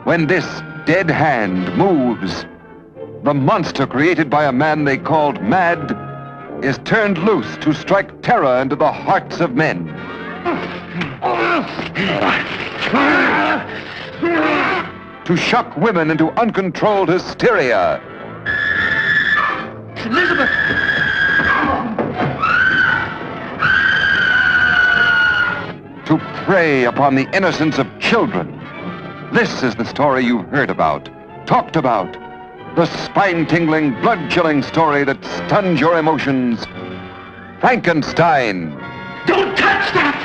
When this dead hand moves, the monster created by a man they called mad is turned loose to strike terror into the hearts of men. To shock women into uncontrolled hysteria. Elizabeth! To prey upon the innocence of children. This is the story you've heard about, talked about. The spine-tingling, blood-chilling story that stuns your emotions. Frankenstein. Don't touch that!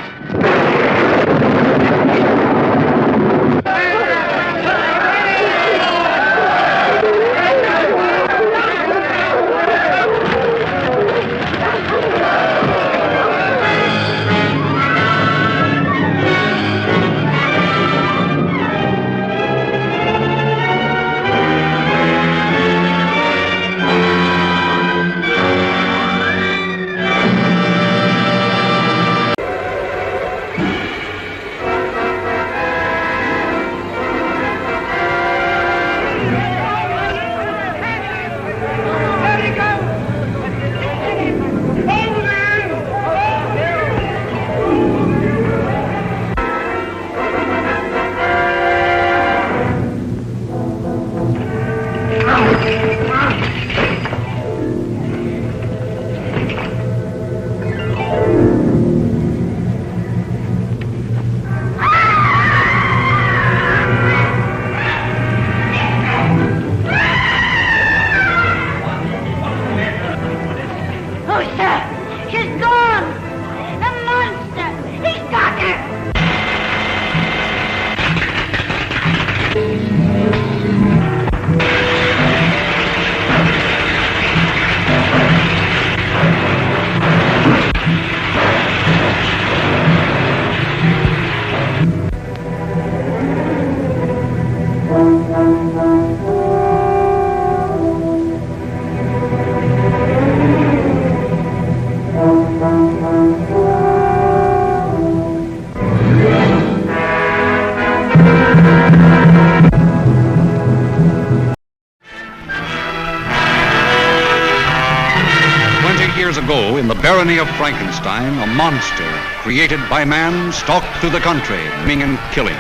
Years ago, in the barony of Frankenstein, a monster created by man stalked through the country, maiming and killing.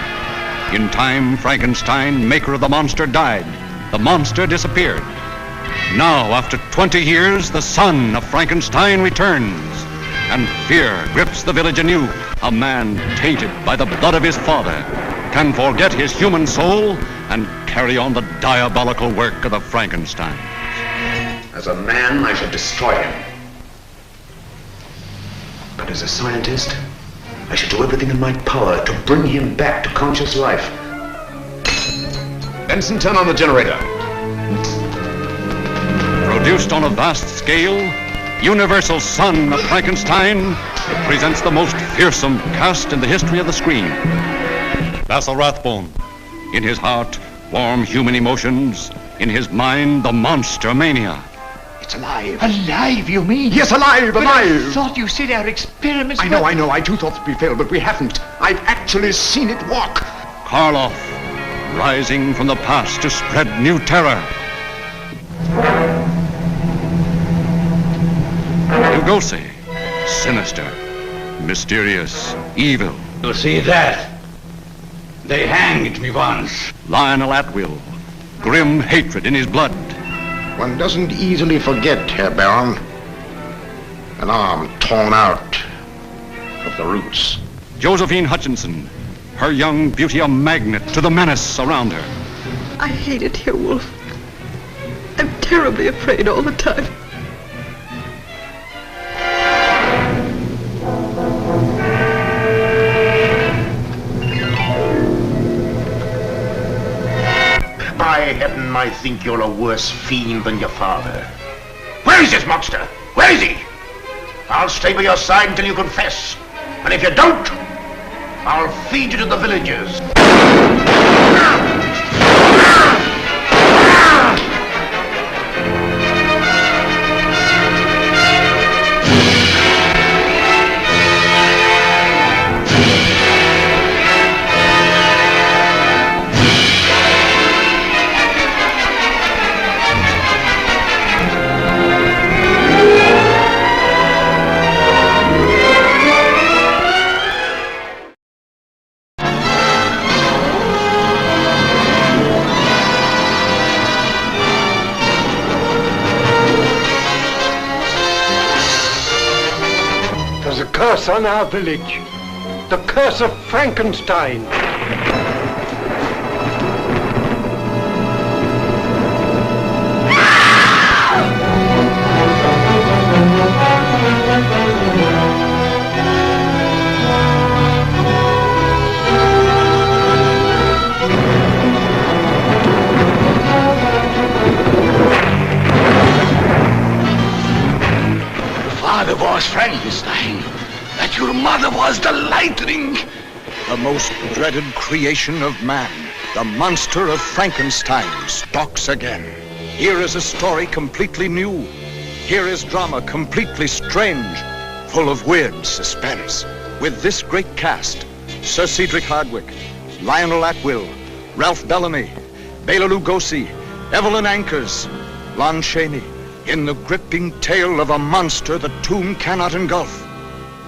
In time, Frankenstein, maker of the monster, died. The monster disappeared. Now, after 20 years, the son of Frankenstein returns, and fear grips the village anew. A man tainted by the blood of his father can forget his human soul and carry on the diabolical work of the Frankenstein. As a man, I should destroy him. But as a scientist, I should do everything in my power to bring him back to conscious life. Benson, turn on the generator. Produced on a vast scale, Universal's son of Frankenstein presents the most fearsome cast in the history of the screen. Basil Rathbone. In his heart, warm human emotions. In his mind, the monster mania. It's alive. Alive, you mean? Yes, alive, But alive! I thought you said our experiments I know. I too thought that we failed, but we haven't. I've actually seen it walk. Karloff, rising from the past to spread new terror. Lugosi, sinister, mysterious, evil. You see that? They hanged me once. Lionel Atwill, grim hatred in his blood. One doesn't easily forget, Herr Baron. An arm torn out of the roots. Josephine Hutchinson, her young beauty a magnet to the menace around her. I hate it here, Wolf. I'm terribly afraid all the time. By heaven, I think you're a worse fiend than your father. Where is this monster? Where is he? I'll stay by your side until you confess. And if you don't, I'll feed you to the villagers. curse on our village. The curse of Frankenstein. Father was Frankenstein, that your mother was the lightning. The most dreaded creation of man, the monster of Frankenstein, stalks again. Here is a story completely new. Here is drama completely strange, full of weird suspense. With this great cast, Sir Cedric Hardwicke, Lionel Atwill, Ralph Bellamy, Bela Lugosi, Evelyn Ankers, Lon Chaney, in the gripping tale of a monster the tomb cannot engulf,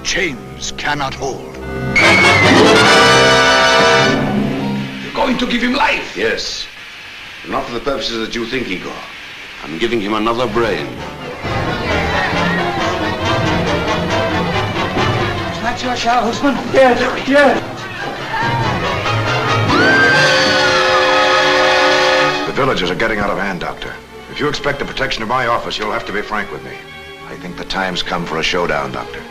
chains cannot hold. You're going to give him life? Yes. But not for the purposes that you think, Igor. I'm giving him another brain. Is that your shower, husband? Yes, yes. The villagers are getting out of hand, Doctor. If you expect the protection of my office, you'll have to be frank with me. I think the time's come for a showdown, Doctor.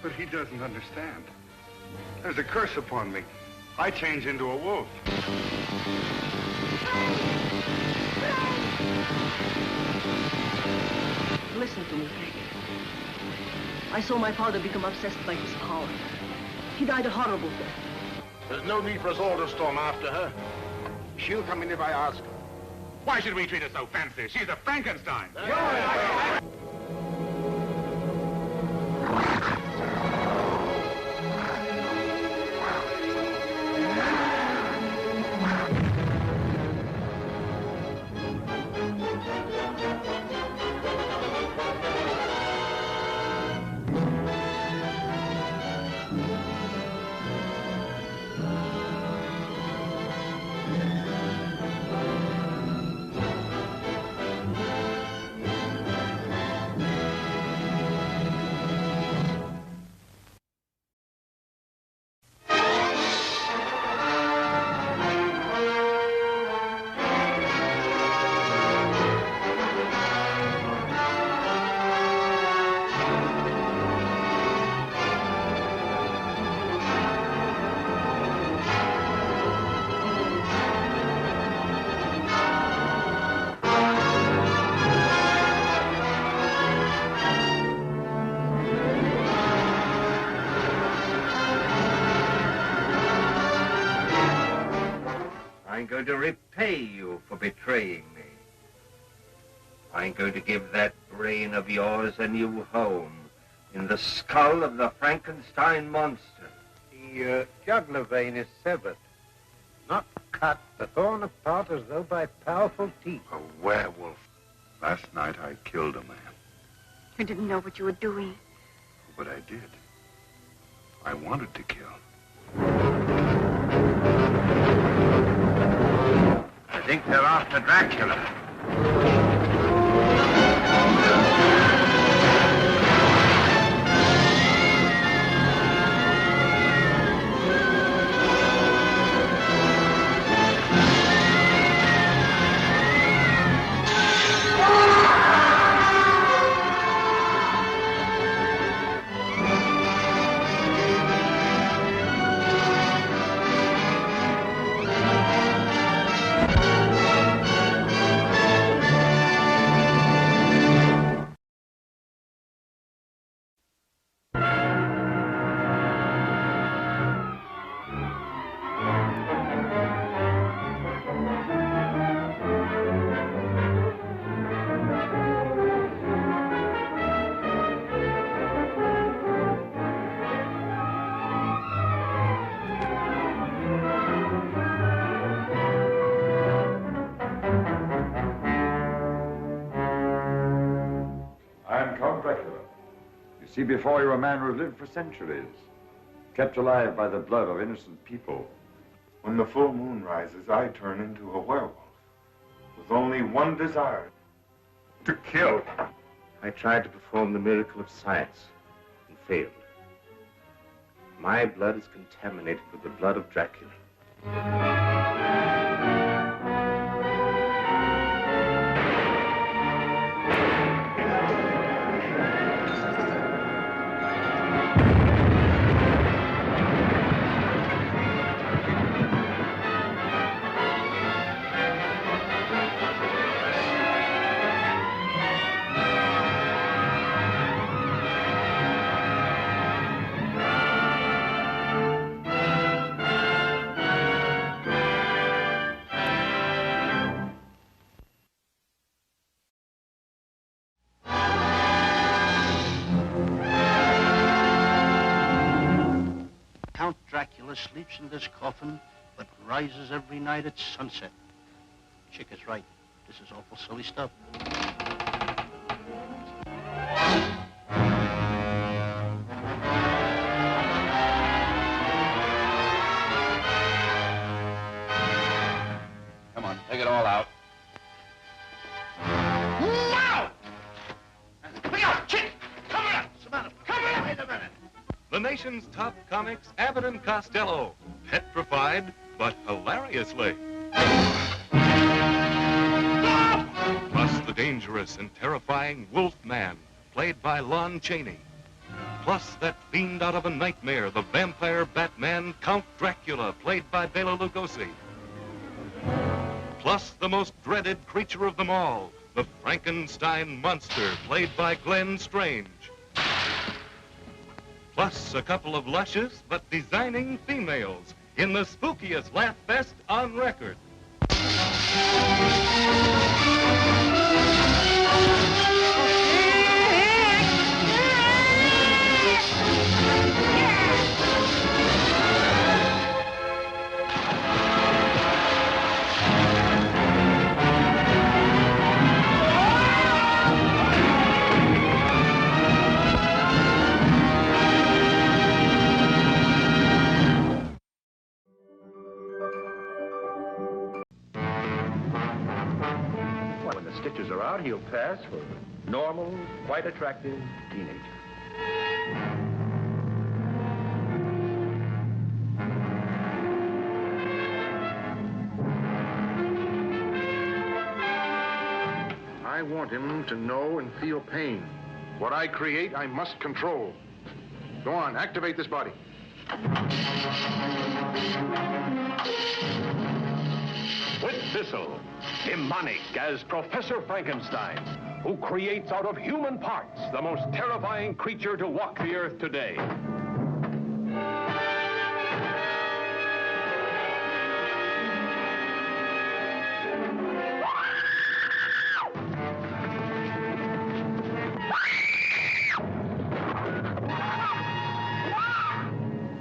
But he doesn't understand. There's a curse upon me. I change into a wolf. Listen to me, Frank. I saw my father become obsessed by his power. He died a horrible death. There's no need for us all to storm after her. She'll come in if I ask. Why should we treat her so fancy? She's a Frankenstein. I'm going to repay you for betraying me. I'm going to give that brain of yours a new home in the skull of the Frankenstein monster. The jugular vein is severed. Not cut, but torn apart as though by powerful teeth. A werewolf. Last night I killed a man, You didn't know what you were doing. but I did. I wanted to kill. I think they're after Dracula. Count Dracula. You see before you a man who has lived for centuries, kept alive by the blood of innocent people. When the full moon rises, I turn into a werewolf with only one desire, to kill. I tried to perform the miracle of science and failed. My blood is contaminated with the blood of Dracula. Count Dracula sleeps in this coffin, but rises every night at sunset. Chick is right. This is awful silly stuff. Come on, take it all out. Now! Look out, Chick! Come here! What's the matter? Come here! Wait a minute. The nation's top comics, Abbott and Costello. Petrified, but hilariously. Plus the dangerous and terrifying Wolfman, played by Lon Chaney. Plus that fiend out of a nightmare, the vampire Batman, Count Dracula, played by Bela Lugosi. Plus the most dreaded creature of them all, the Frankenstein monster, played by Glenn Strange. Plus a couple of luscious but designing females in the spookiest laugh fest on record. When the stitches are out, he'll pass for a normal, quite attractive teenager. I want him to know and feel pain. What I create, I must control. Go on, activate this body. With Bissell, demonic as Professor Frankenstein, who creates out of human parts the most terrifying creature to walk the earth today.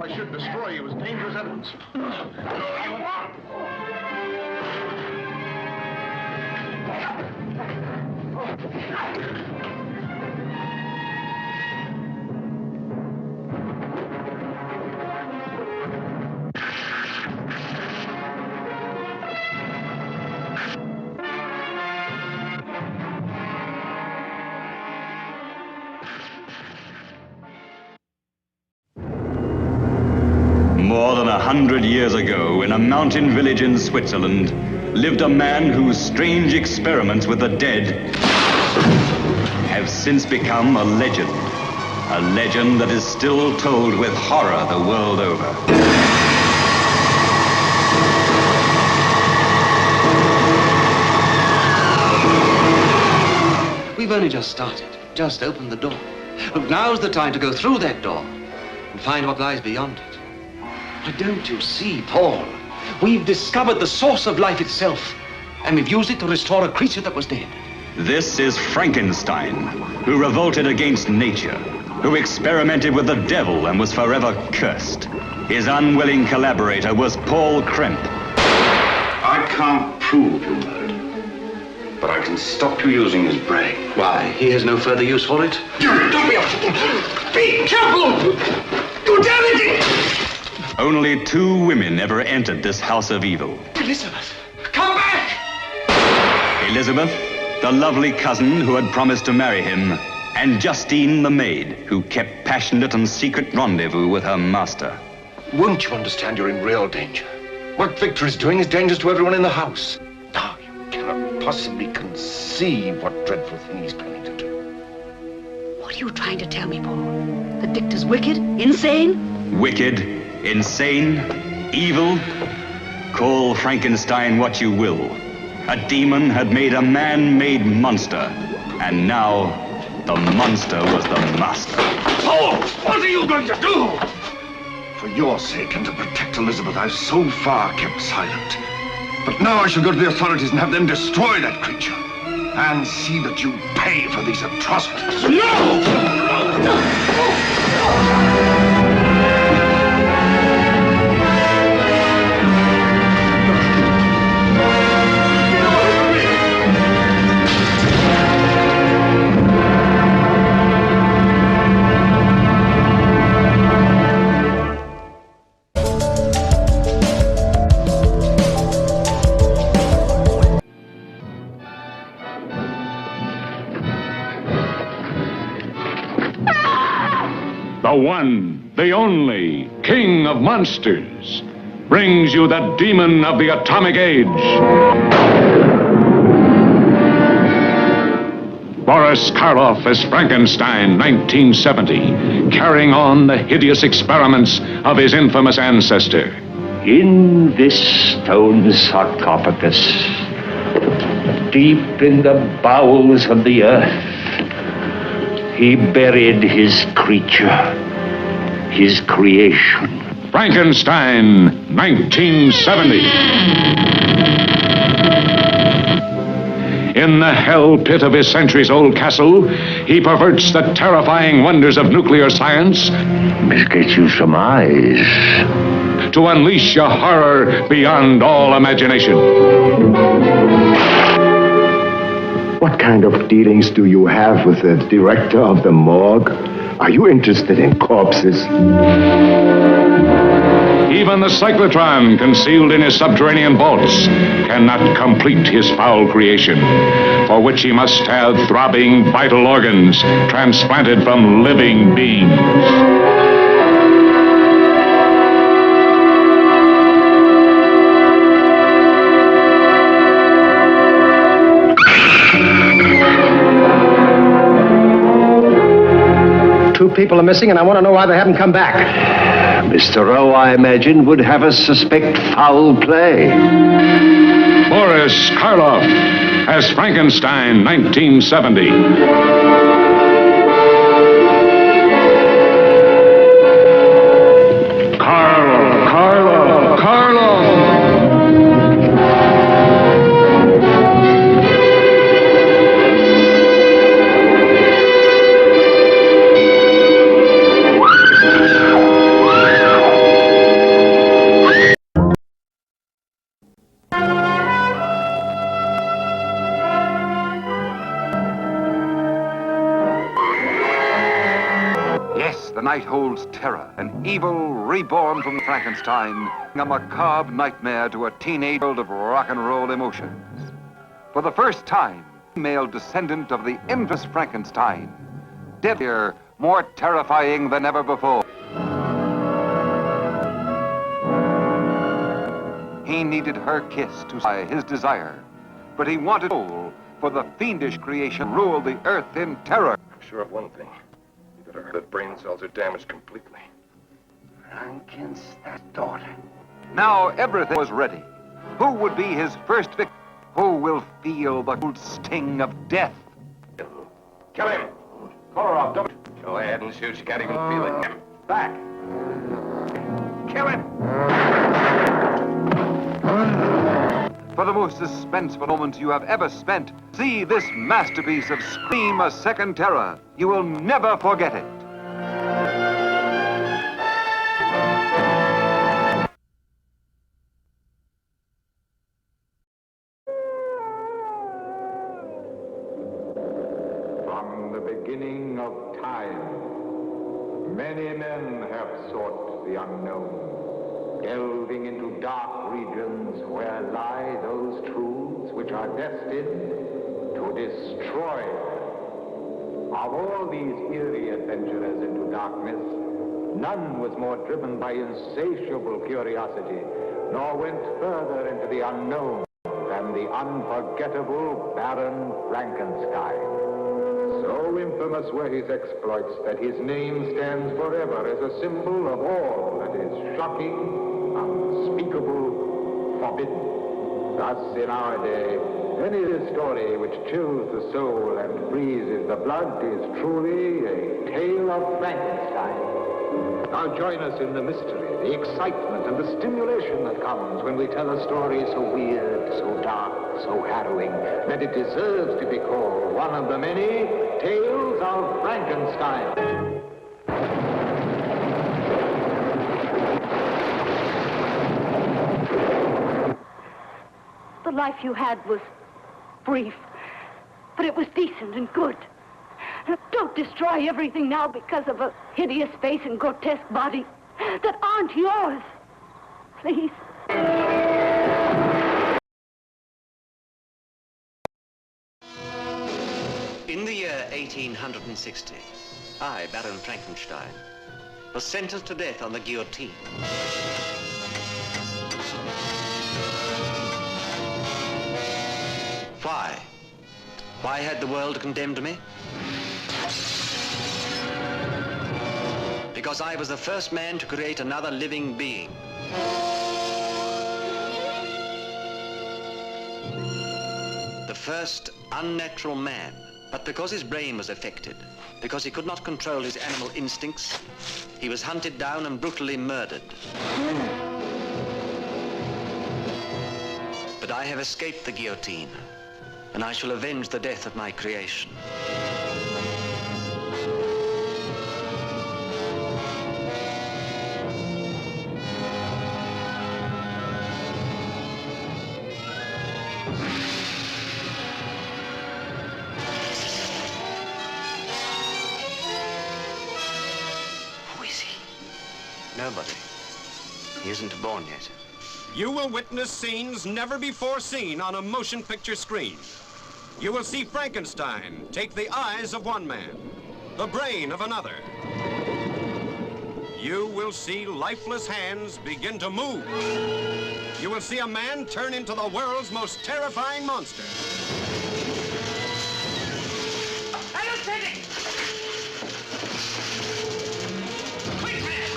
I should destroy you as dangerous evidence. More than 100 years ago, in a mountain village in Switzerland, lived a man whose strange experiments with the dead have since become a legend. A legend that is still told with horror the world over. We've only just started, just opened the door. Look, now's the time to go through that door and find what lies beyond it. But don't you see, Paul? We've discovered the source of life itself, and we've used it to restore a creature that was dead. This is Frankenstein, who revolted against nature, who experimented with the devil and was forever cursed. His unwilling collaborator was Paul Kremp. I can't prove you murdered. But I can stop you using his brain. Why? He has no further use for it? Don't be a fool! Be careful! You dare it! Only 2 women ever entered this house of evil. Elizabeth, come back! Elizabeth, the lovely cousin who had promised to marry him, and Justine, the maid, who kept passionate and secret rendezvous with her master. Won't you understand you're in real danger? What Victor is doing is dangerous to everyone in the house. Now, you cannot possibly conceive what dreadful thing he's planning to do. What are you trying to tell me, Paul? That Victor's wicked? Insane? Wicked, insane, evil. Call Frankenstein what you will. A demon had made a man-made monster. And now, the monster was the master. Paul, what are you going to do? For your sake and to protect Elizabeth, I've so far kept silent. But now I shall go to the authorities and have them destroy that creature. And see that you pay for these atrocities. No! The one, the only, king of monsters, brings you the demon of the atomic age. Boris Karloff as Frankenstein, 1970, carrying on the hideous experiments of his infamous ancestor. In this stone sarcophagus, deep in the bowels of the earth, he buried his creature, his creation. Frankenstein, 1970. In the hell pit of his centuries-old castle, he perverts the terrifying wonders of nuclear science. Must get you some eyes. To unleash a horror beyond all imagination. What kind of dealings do you have with the director of the morgue? Are you interested in corpses? Even the cyclotron, concealed in his subterranean vaults, cannot complete his foul creation, for which he must have throbbing vital organs transplanted from living beings. Two people are missing, and I want to know why they haven't come back. Mr. Rowe, I imagine, would have us suspect foul play. Boris Karloff as Frankenstein, 1970. The night holds terror, an evil reborn from Frankenstein, a macabre nightmare to a teenage world of rock and roll emotions. For the first time, male descendant of the infamous Frankenstein, deadlier, more terrifying than ever before. He needed her kiss to satisfy his desire, but he wanted soul, for the fiendish creation ruled the earth in terror. I'm sure of one thing. That brain cells are damaged completely. Daughter. Now everything was ready. Who would be his first victim? Who will feel the cold sting of death? Kill him! Call her off, don't. Go ahead and shoot. You can't even feel it. Back! Kill him! For the most suspenseful moments you have ever spent, see this masterpiece of Scream a Second Terror. You will never forget it. From the beginning of time, many men have sought the unknown, delving into dark regions where lie those truths which are destined to destroy them. Of all these eerie adventurers into darkness, none was more driven by insatiable curiosity, nor went further into the unknown than the unforgettable Baron Frankenstein. So infamous were his exploits that his name stands forever as a symbol of all that is shocking, unspeakable, forbidden. Thus, in our day, any story which chills the soul and freezes the blood is truly a tale of Frankenstein. Now join us in the mystery, the excitement, and the stimulation that comes when we tell a story so weird, so dark, so harrowing, that it deserves to be called one of the many tales of Frankenstein. The life you had was brief, but it was decent and good. Don't destroy everything now because of a hideous face and grotesque body that aren't yours. Please. In the year 1860, I, Baron Frankenstein, was sentenced to death on the guillotine. Why? Why had the world condemned me? Because I was the first man to create another living being. The first unnatural man. But because his brain was affected, because he could not control his animal instincts, he was hunted down and brutally murdered. But I have escaped the guillotine, and I shall avenge the death of my creation. Who is he? Nobody. He isn't born yet. You will witness scenes never before seen on a motion picture screen. You will see Frankenstein take the eyes of one man, the brain of another. You will see lifeless hands begin to move. You will see a man turn into the world's most terrifying monster. Quick, man!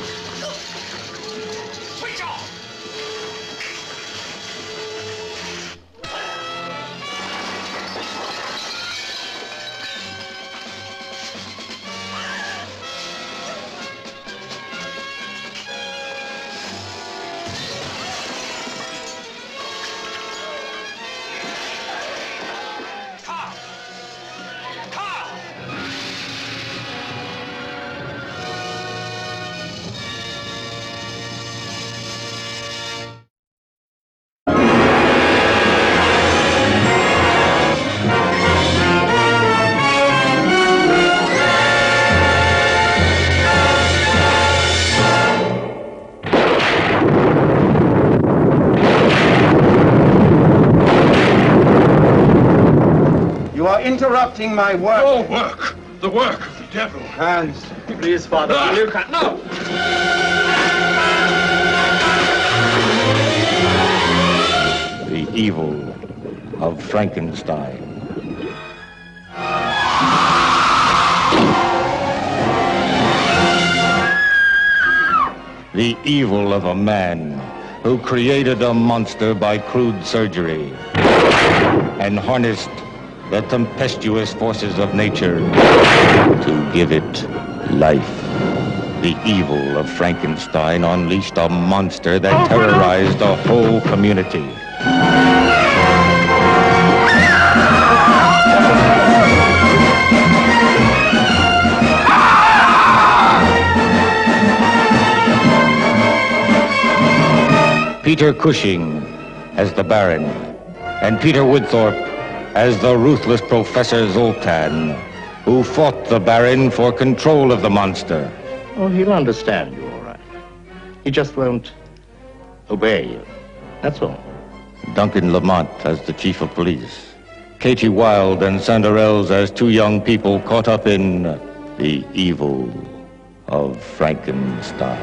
Switch off! You are interrupting my work. Your work. The work of the devil. Hans, please, Father. You can't. No! The evil of Frankenstein. The evil of a man who created a monster by crude surgery and harnessed the tempestuous forces of nature to give it life. The evil of Frankenstein unleashed a monster that terrorized the whole community. Peter Cushing as the Baron, and Peter Woodthorpe as the ruthless Professor Zoltan who fought the Baron for control of the monster. Oh, he'll understand you, all right. He just won't obey you. That's all. Duncan Lamont as the chief of police. Katie Wilde and Sanderels as two young people caught up in the evil of Frankenstein.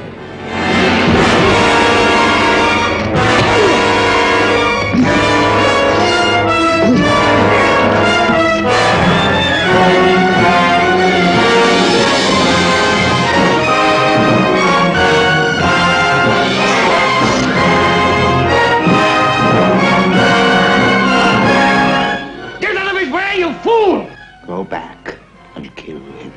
Go back and kill him.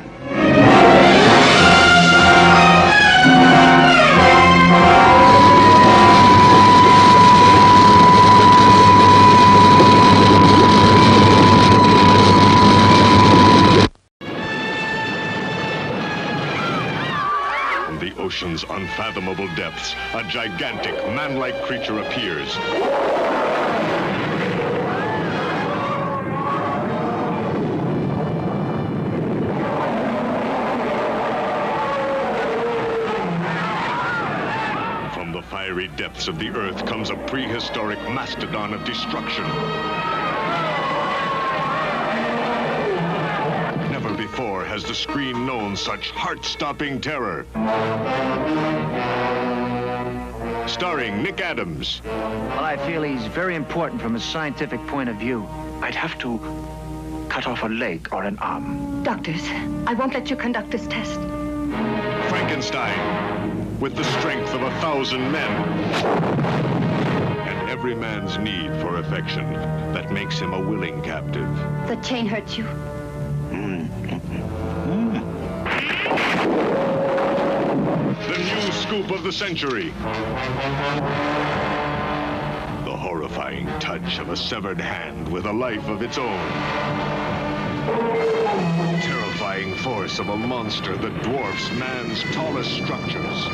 From the ocean's unfathomable depths, a gigantic, man-like creature appears. Fiery depths of the earth comes a prehistoric mastodon of destruction. Never before has the screen known such heart-stopping terror. Starring Nick Adams. Well, I feel he's very important from a scientific point of view. I'd have to cut off a leg or an arm. Doctors, I won't let you conduct this test. Frankenstein. With the strength of 1,000 men. And every man's need for affection that makes him a willing captive. The chain hurts you. The new scoop of the century. The horrifying touch of a severed hand with a life of its own. Terrifying force of a monster that dwarfs man's tallest structures.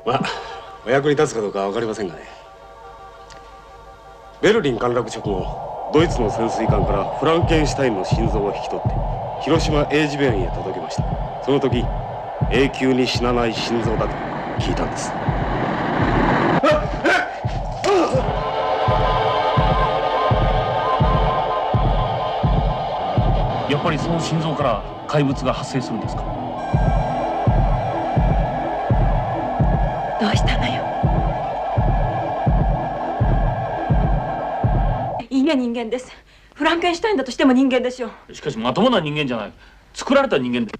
まあ、お役に立つかどうかは分かりませんがね。ベルリン陥落直後、ドイツの潜水艦からフランケンシュタインの心臓を引き取って広島英治病院へ届けました。その時、永久に死なない心臓だと聞いたんです。やっぱりその心臓から怪物が発生するんですか？どうしたのよ。いいえ、人間です。フランケンシュタインだとしても人間ですよ。しかしまともな人間じゃない。作られた人間です。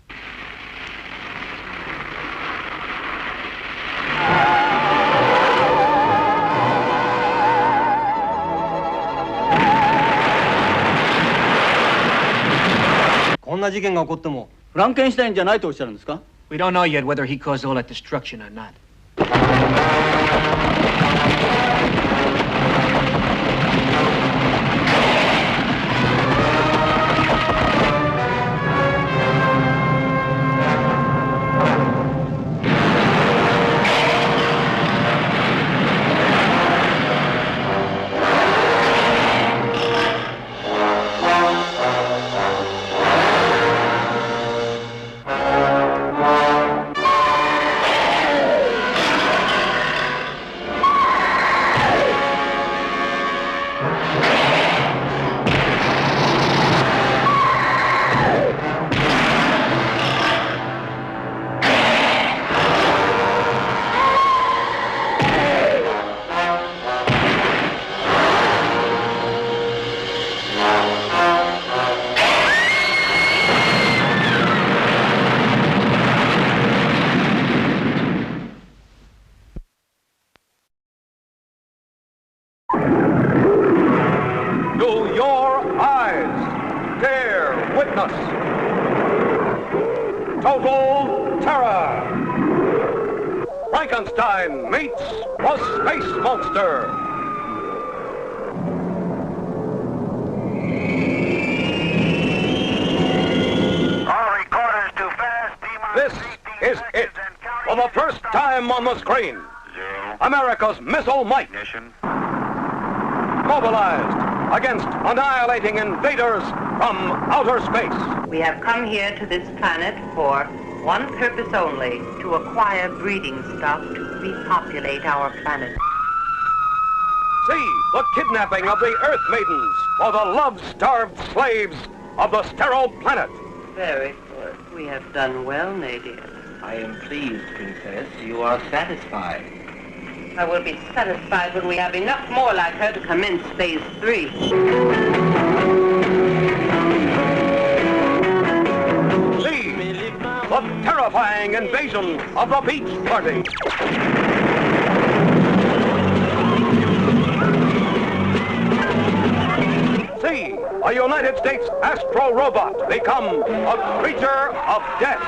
こんな事件が起こってもフランケンシュタインじゃないとおっしゃるんですか？ We don't know yet whether he caused all that destruction or not. witness total terror. Frankenstein meets the Space Monster. This is it. For the first time on the screen, America's missile might mobilized against annihilating invaders from outer space. We have come here to this planet for one purpose only, to acquire breeding stock to repopulate our planet. See the kidnapping of the Earth Maidens for the love-starved slaves of the sterile planet. Very good. We have done well, Nadia. I am pleased, Princess. You are satisfied. I will be satisfied when we have enough more like her to commence phase 3. See the terrifying invasion of the beach party. See a United States astro robot become a creature of death.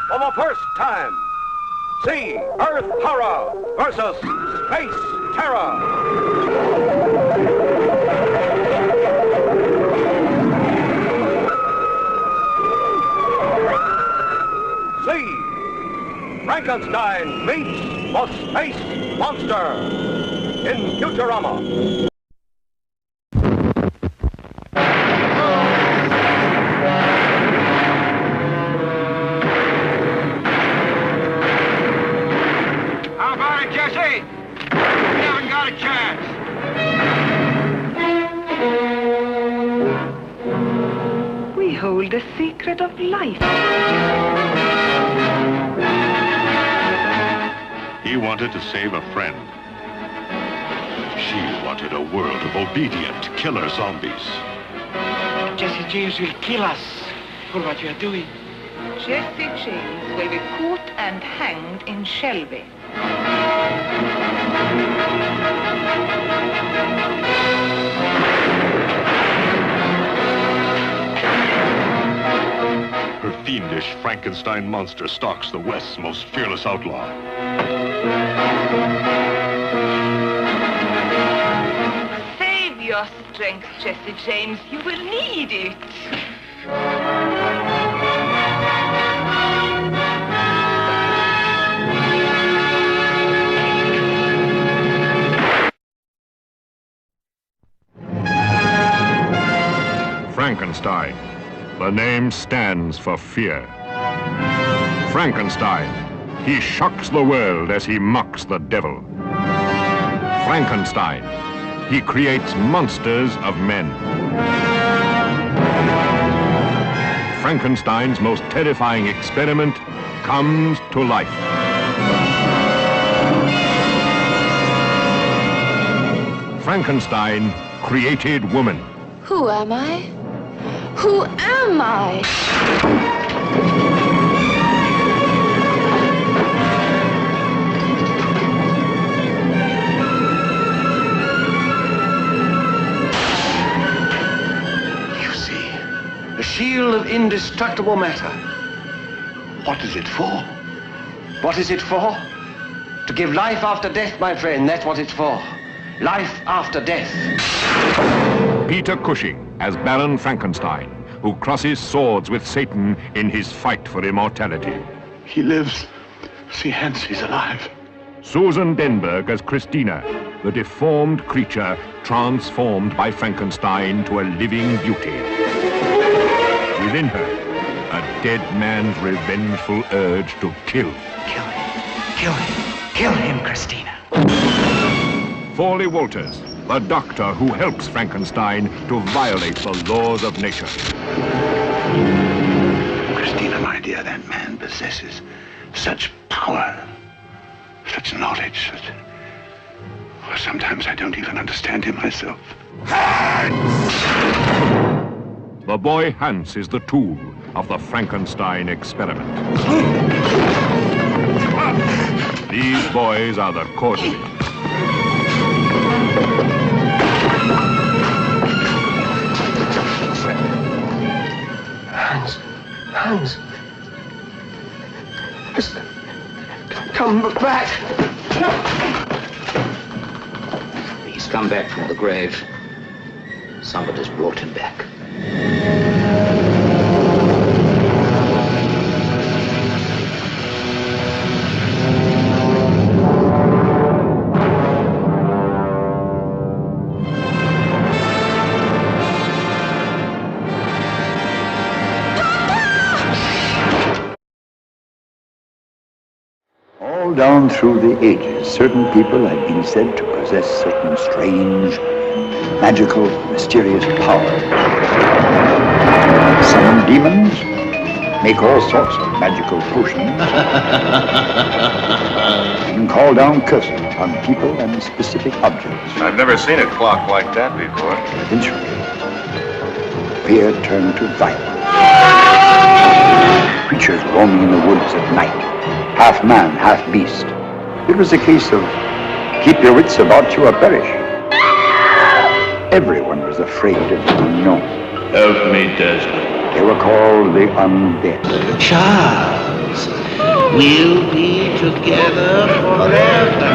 For the first time, see Earth horror versus space terror. See Frankenstein meets the Space Monster in Futurama. How about it, Jesse? You haven't got a chance. We hold the secret of life. He wanted to save a friend. She wanted a world of obedient killer zombies. Jesse James will kill us for what you are doing. Jesse James will be caught and hanged in Shelby. Her fiendish Frankenstein monster stalks the West's most fearless outlaw. Save your strength, Jesse James. You will need it. Frankenstein. The name stands for fear. Frankenstein. He shocks the world as he mocks the devil. Frankenstein. He creates monsters of men. Frankenstein's most terrifying experiment comes to life. Frankenstein created woman. Who am I? Who am I? You see, the shield of indestructible matter. What is it for? What is it for? To give life after death, my friend. That's what it's for. Life after death. Peter Cushing as Baron Frankenstein, who crosses swords with Satan in his fight for immortality. He lives. See, hence he's alive. Susan Denberg as Christina, the deformed creature transformed by Frankenstein to a living beauty. Within her, a dead man's revengeful urge to kill. Kill him. Kill him. Kill him, Christina. Foley Walters, the doctor who helps Frankenstein to violate the laws of nature. Christina, my dear, that man possesses such power, such knowledge, that well, sometimes I don't even understand him myself. The boy Hans is the tool of the Frankenstein experiment. These boys are the Cordelys. Hans. Come back. He's come back from the grave. Somebody's brought him back. All down through the ages, certain people have been said to possess certain strange, magical, mysterious powers. Summon demons, make all sorts of magical potions, and call down curses on people and specific objects. I've never seen a clock like that before. Eventually, fear turned to violence. Creatures roaming in the woods at night, half man, half beast. It was a case of keep your wits about you or perish. Everyone was afraid of the unknown. Help me, Desmond. They were called the undead. Charles, we'll be together forever.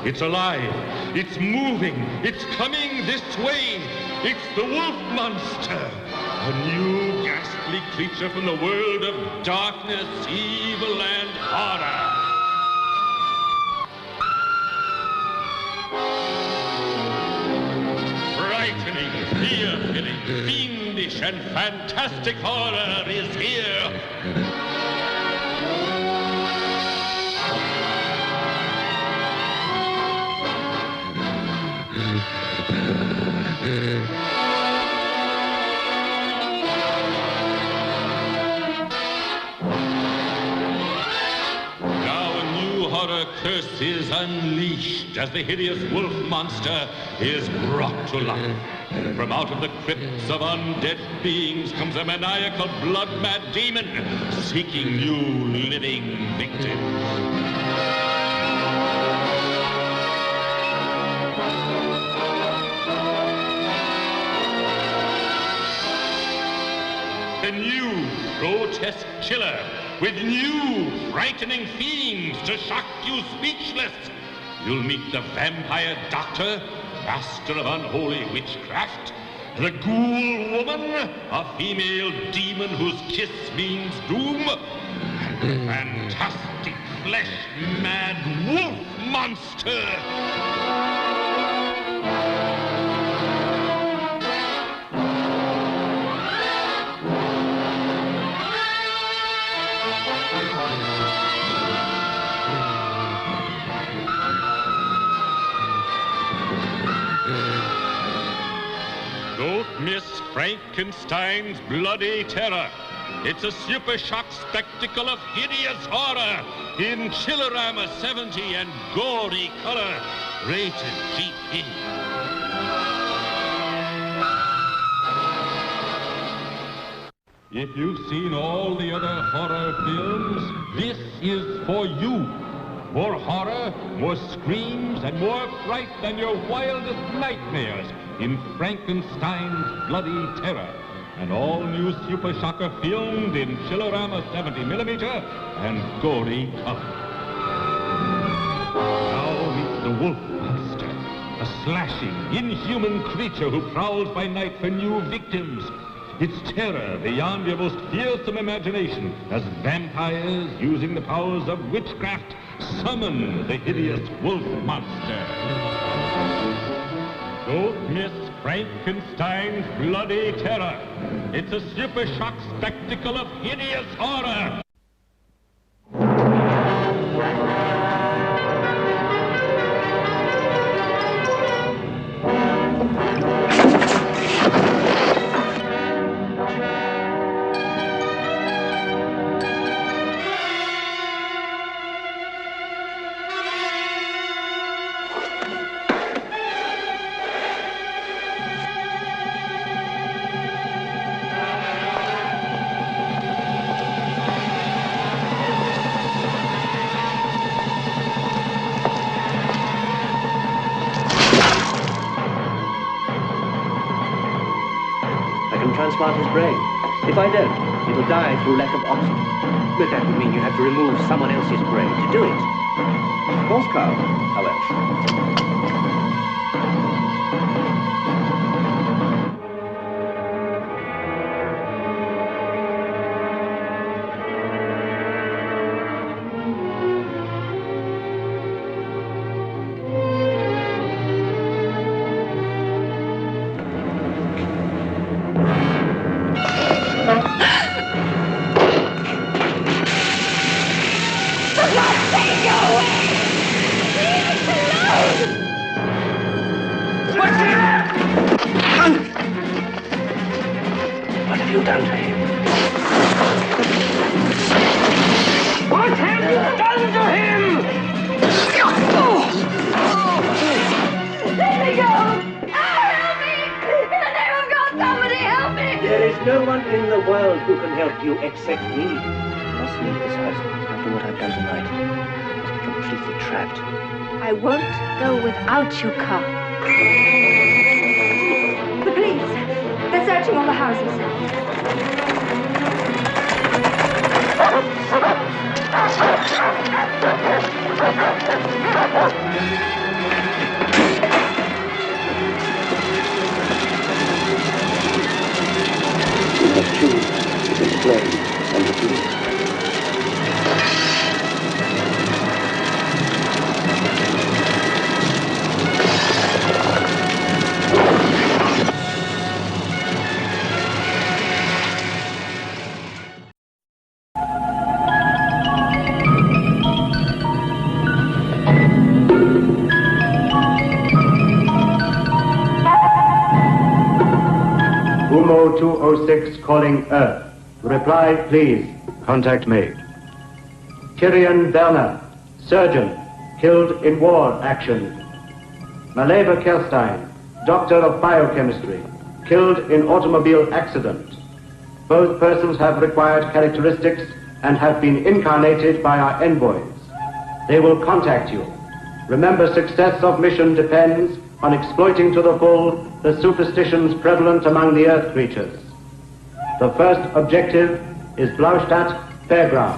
It's alive. It's moving. It's coming this way. It's the wolf monster. A new ghastly creature from the world of darkness, evil, and horror. Frightening, fear-filling, fiendish, and fantastic horror is here. Now a new horror curse is unleashed as the hideous wolf monster is brought to life. From out of the crypts of undead beings comes a maniacal, blood-mad demon seeking new living victims. A new, grotesque chiller with new, frightening themes to shock you speechless. You'll meet the vampire doctor, master of unholy witchcraft, the ghoul woman, a female demon whose kiss means doom, and the fantastic flesh-mad wolf monster. Don't miss Frankenstein's bloody terror. It's a super shock spectacle of hideous horror in Chillerama 70 and gory color. Rated GP. If you've seen all the other horror films, this is for you. More horror, more screams, and more fright than your wildest nightmares in Frankenstein's Bloody Terror. An all-new Super Shocker filmed in Chillerama 70mm and gory color. Now meet the Wolf Monster, a slashing, inhuman creature who prowls by night for new victims. Its terror beyond your most fearsome imagination as vampires, using the powers of witchcraft, summon the hideous wolf monster. Don't miss Frankenstein's Bloody Terror. It's a super shock spectacle of hideous horror. transplant his brain. If I don't, he will die through lack of oxygen. But that would mean you have to remove someone else's brain to do it. Of course, Carl. How else? What have you done to him? What have you done to him? Let me go! Help me! In the name of God, somebody help me! There is no one in the world who can help you except me. You must leave this house after what I've done tonight. You must be completely trapped. I won't go without you, Carl. The police. They're searching all the houses. You must choose between the flame and the fuse. Umo 206 calling Earth. Reply, please. Contact made. Tyrion Belner, surgeon, killed in war action. Maleva Kelstein, doctor of biochemistry, killed in automobile accident. Both persons have required characteristics and have been incarnated by our envoys. They will contact you. Remember, success of mission depends on exploiting to the full the superstitions prevalent among the Earth creatures. The first objective is Blaustadt Fairground.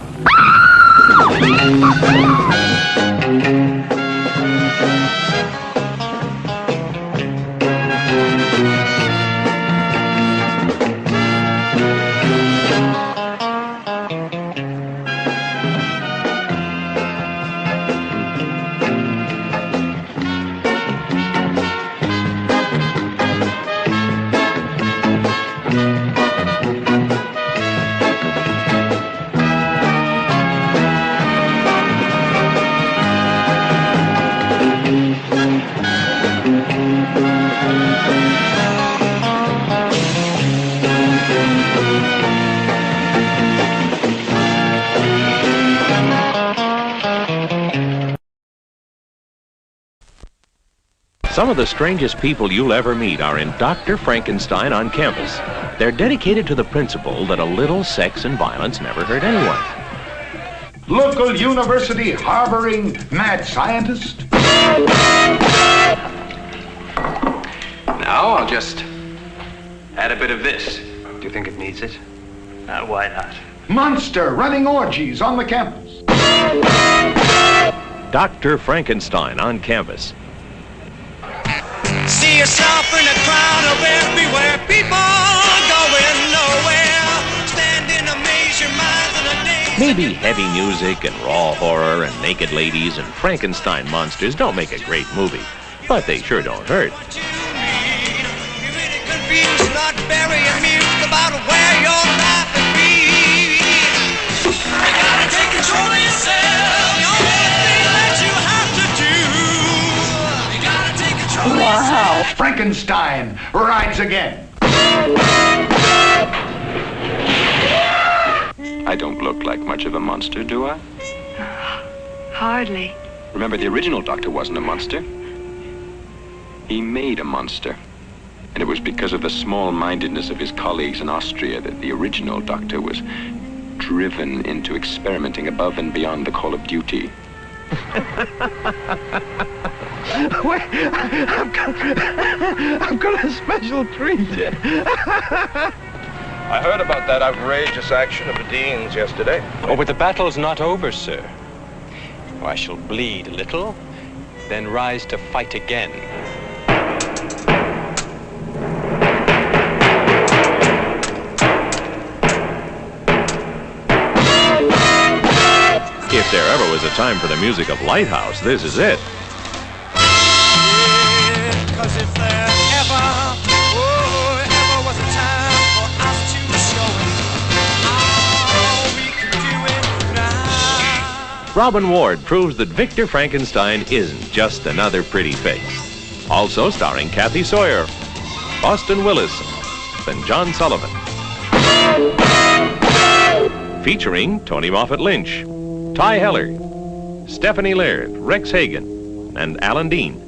Some of the strangest people you'll ever meet are in Dr. Frankenstein on campus. They're dedicated to the principle that a little sex and violence never hurt anyone. Local university harboring mad scientist? Now I'll just add a bit of this. Do you think it needs it? Why not? Monster running orgies on the campus. Dr. Frankenstein on campus. See yourself in a crowd of everywhere, people going nowhere. Stand in amaze, your minds in a daze. Maybe heavy music and raw horror and naked ladies and Frankenstein monsters don't make a great movie, but they sure don't hurt. You're really confused, not very amused about where your life would be. You gotta take control of yourself. The only thing that you have to do. You gotta take control of yourself. Frankenstein rides again. I don't look like much of a monster, do I? Hardly. Remember, the original Doctor wasn't a monster. He made a monster. And it was because of the small-mindedness of his colleagues in Austria that the original Doctor was driven into experimenting above and beyond the call of duty. Wait, I've got a special treat. I heard about that outrageous action of the Deans yesterday. Oh, but the battle's not over, sir. Oh, I shall bleed a little, then rise to fight again. If there ever was a time for the music of Lighthouse, this is it. Cause if there ever was a time for us to show it, we can do it now. Robin Ward proves that Victor Frankenstein isn't just another pretty face. Also starring Kathy Sawyer, Boston Willis, and John Sullivan. Featuring Tony Moffat Lynch, Ty Heller, Stephanie Laird, Rex Hagen, and Alan Dean.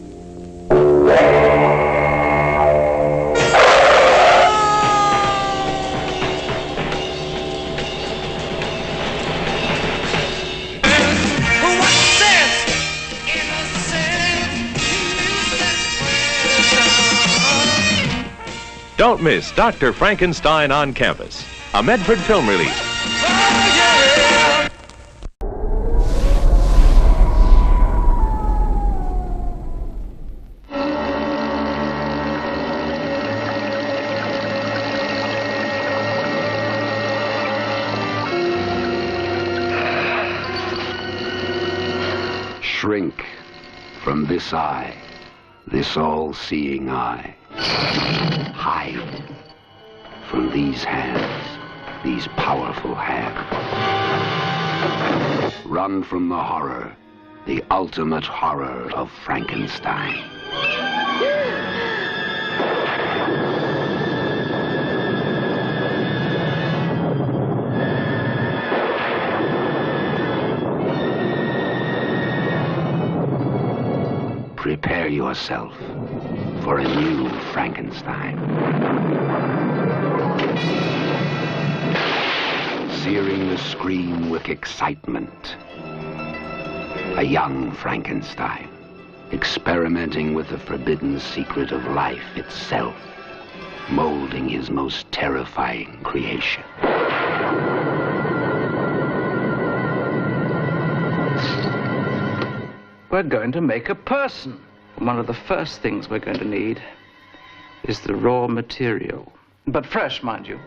Don't miss Dr. Frankenstein on Campus, a Medford film release. Shrink from this eye, this all-seeing eye. Hide from these hands, these powerful hands. Run from the horror, the ultimate horror of Frankenstein. Prepare yourself for a new Frankenstein. Searing the screen with excitement. A young Frankenstein, experimenting with the forbidden secret of life itself, molding his most terrifying creation. We're going to make a person. One of the first things we're going to need is the raw material. But fresh, mind you.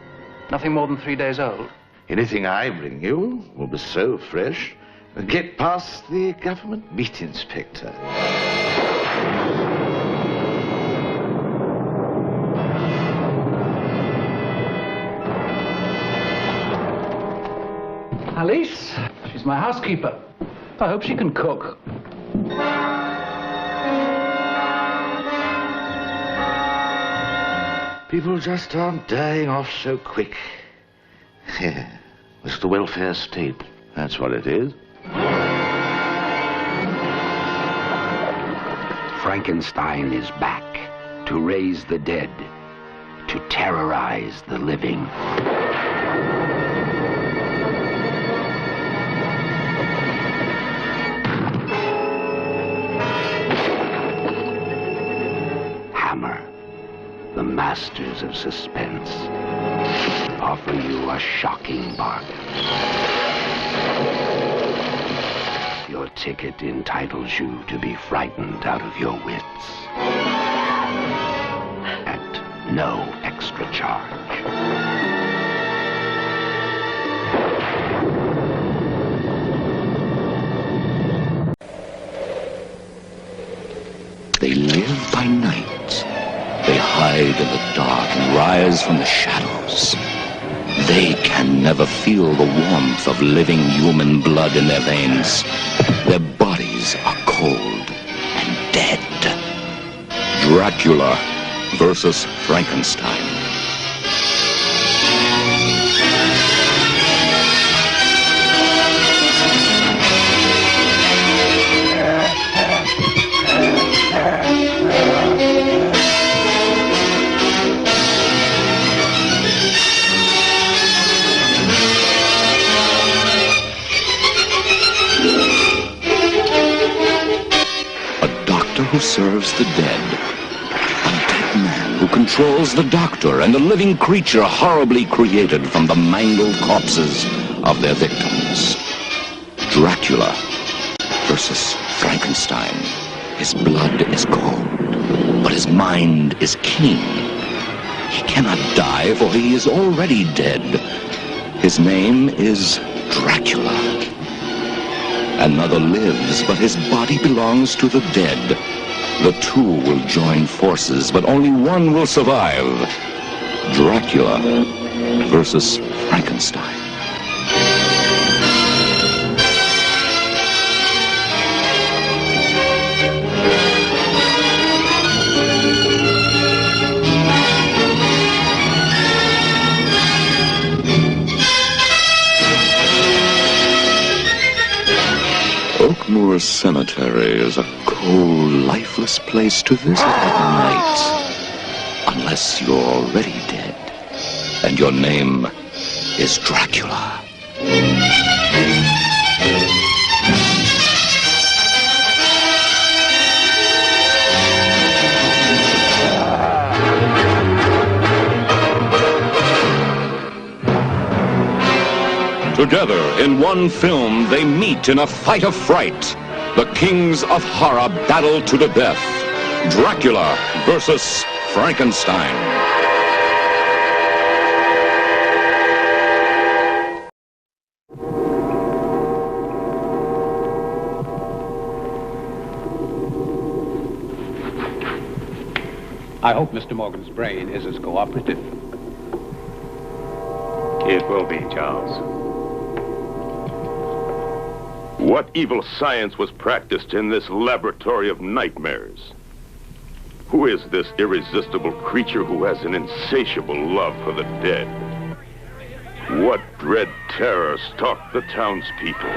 Nothing more than 3 days old. Anything I bring you will be so fresh, get past the government meat inspector. Alice, she's my housekeeper. I hope she can cook. People just aren't dying off so quick. It's the welfare state. That's what it is. Frankenstein is back to raise the dead, to terrorize the living. Hammer, the masters of suspense, offer you a shocking bargain. Your ticket entitles you to be frightened out of your wits. At no extra charge. They live by night. They hide in the dark and rise from the shadows. They can never feel the warmth of living human blood in their veins. Their bodies are cold and dead. Dracula versus Frankenstein. Who serves the dead. A dead man who controls the doctor and the living creature horribly created from the mangled corpses of their victims. Dracula versus Frankenstein. His blood is cold, but his mind is keen. He cannot die, for he is already dead. His name is Dracula. Another lives, but his body belongs to the dead. The two will join forces, but only one will survive. Dracula versus Frankenstein. Oakmoor Cemetery is a cold, lifeless place to visit at night. Unless you're already dead, and your name is Dracula. Together, in one film, they meet in a fight of fright. The kings of horror battle to the death. Dracula versus Frankenstein. I hope Mr. Morgan's brain is as cooperative. It will be, Charles. What evil science was practiced in this laboratory of nightmares? Who is this irresistible creature who has an insatiable love for the dead? What dread terror stalked the townspeople?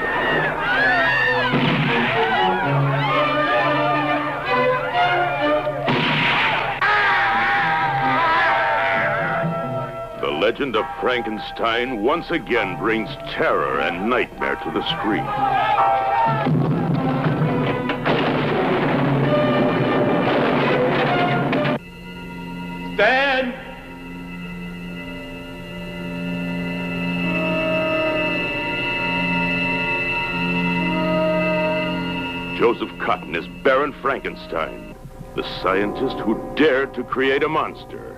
The legend of Frankenstein once again brings terror and nightmare to the screen. Stand! Joseph Cotton is Baron Frankenstein, the scientist who dared to create a monster.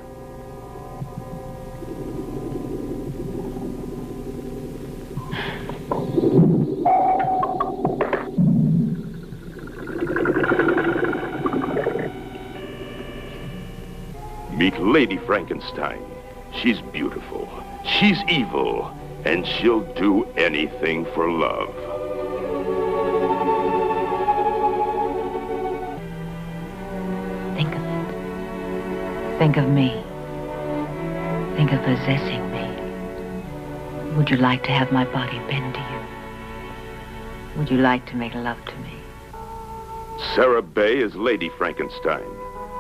Meet Lady Frankenstein. She's beautiful, she's evil, and she'll do anything for love. Think of it. Think of me. Think of possessing me. Would you like to have my body bend to you? Would you like to make love to me? Sarah Bay is Lady Frankenstein.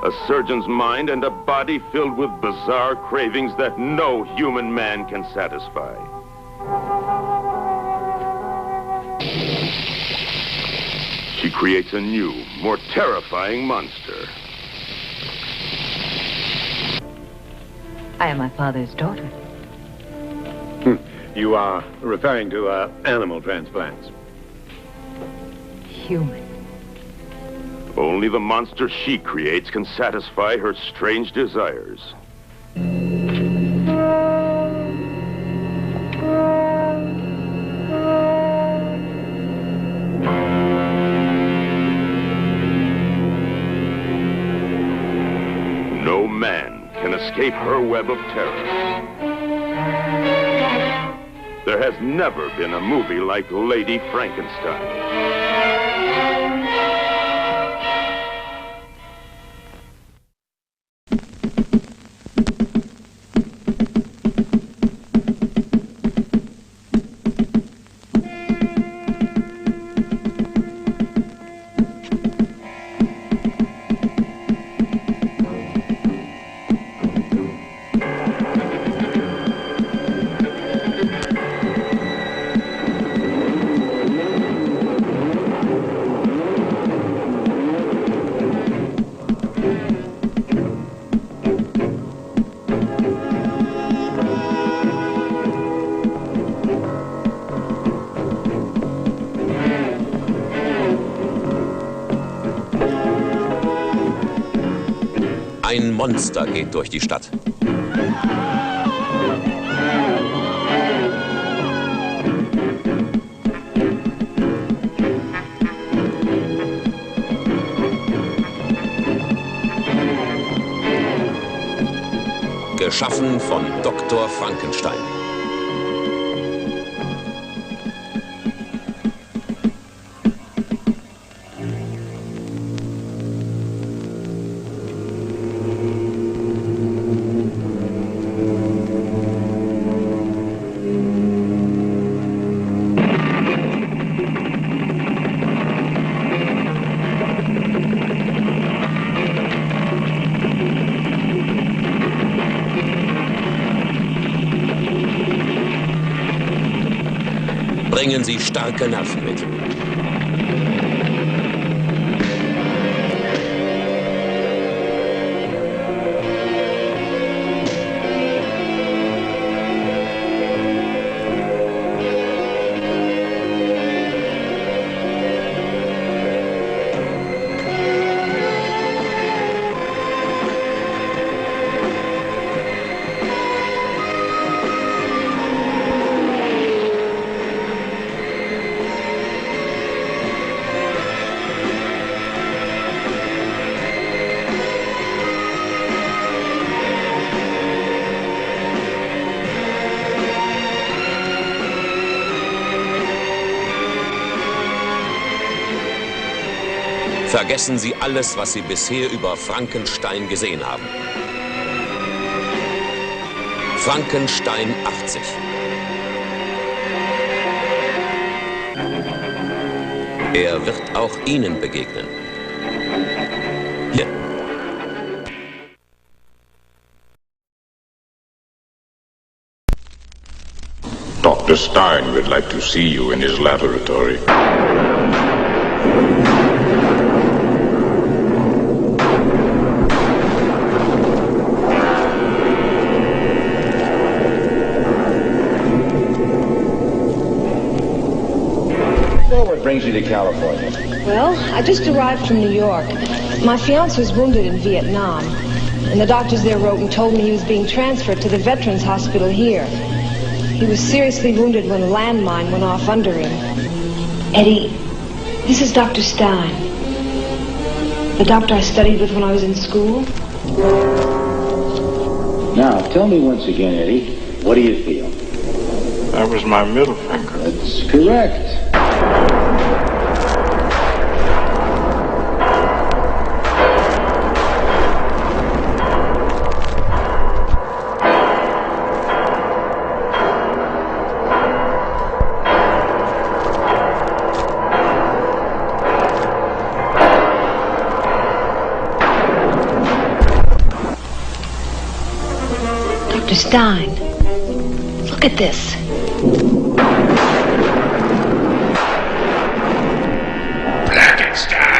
A surgeon's mind and a body filled with bizarre cravings that no human man can satisfy. She creates a new, more terrifying monster. I am my father's daughter. You are referring to animal transplants. Human. Only the monster she creates can satisfy her strange desires. No man can escape her web of terror. There has never been a movie like Lady Frankenstein. Ein Monster geht durch die Stadt. Geschaffen von Dr. Frankenstein. Bringen Sie starke Nerven mit. Vergessen Sie alles, was Sie bisher über Frankenstein gesehen haben. Frankenstein 80. Er wird auch Ihnen begegnen. Hier. Dr. Stein would like to see you in his laboratory. What brings you to California? Well, I just arrived from New York. My fiancé was wounded in Vietnam, and the doctors there wrote and told me he was being transferred to the Veterans Hospital here. He was seriously wounded when a landmine went off under him. Eddie, this is Dr. Stein, the doctor I studied with when I was in school. Now, tell me once again, Eddie, what do you feel? That was my middle finger. That's correct. Dr. Stein, look at this. Frankenstein!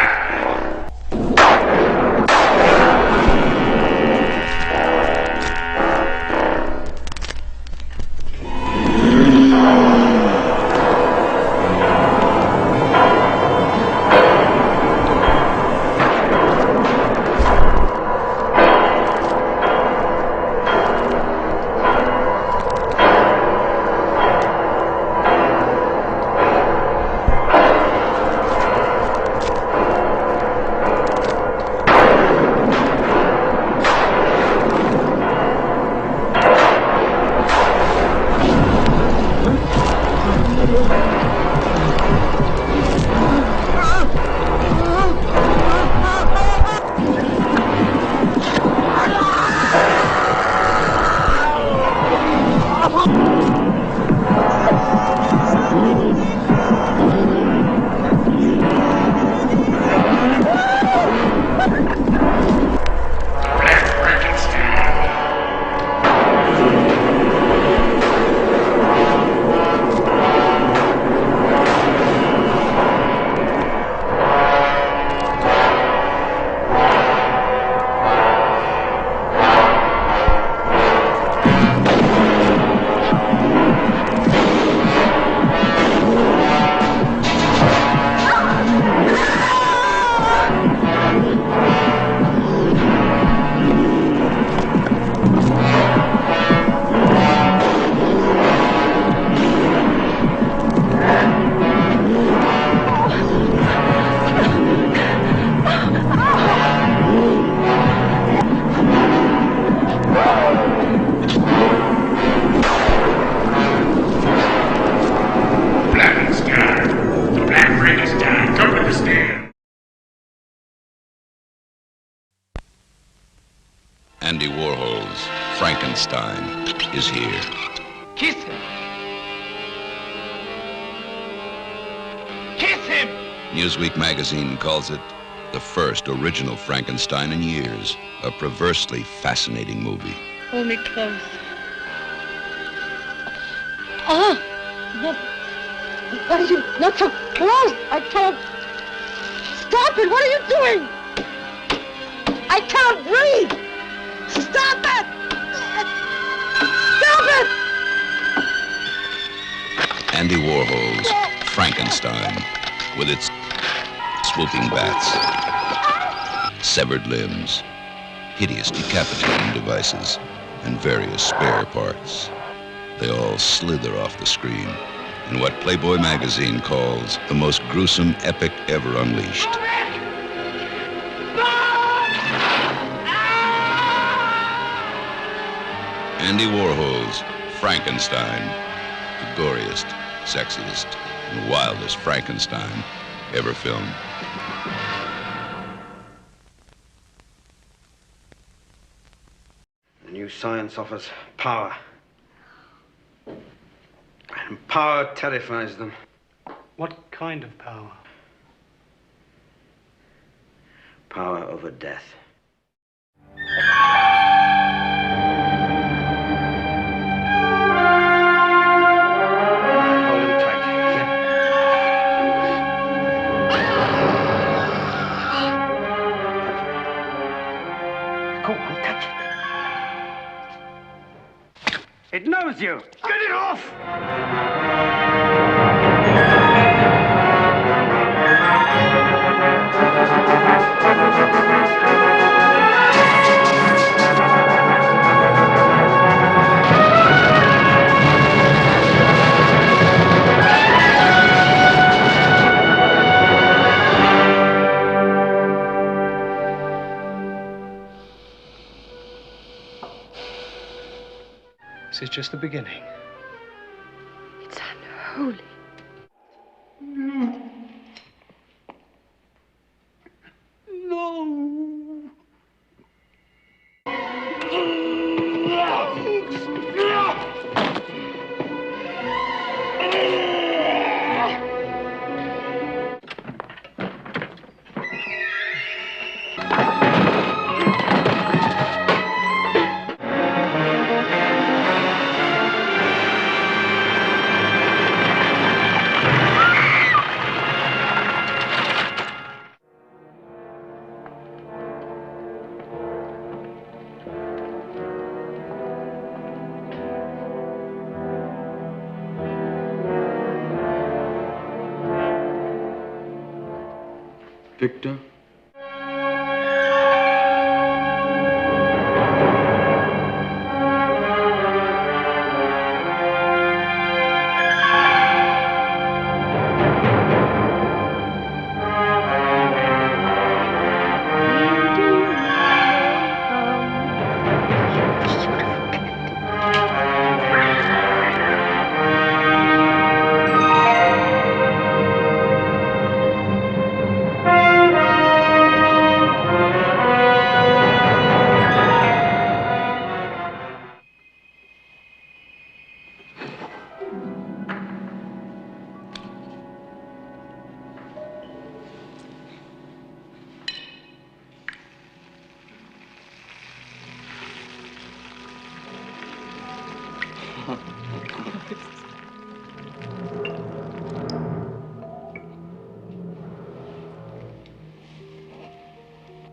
Andy Warhol's Frankenstein is here. Kiss him! Kiss him! Newsweek magazine calls it the first original Frankenstein in years, a perversely fascinating movie. Hold me close. Oh! No. Why are you not so close? I can't. Stop it! What are you doing? I can't breathe! Stop it! Stop it! Andy Warhol's Frankenstein, with its swooping bats, severed limbs, hideous decapitating devices, and various spare parts. They all slither off the screen in what Playboy magazine calls the most gruesome epic ever unleashed. Andy Warhol's Frankenstein, the goriest, sexiest, and wildest Frankenstein ever filmed. The new science offers power. And power terrifies them. What kind of power? Power over death. Hold him tight. Go on, touch it. It knows you! Get it off! This is just the beginning. It's unholy. Victor?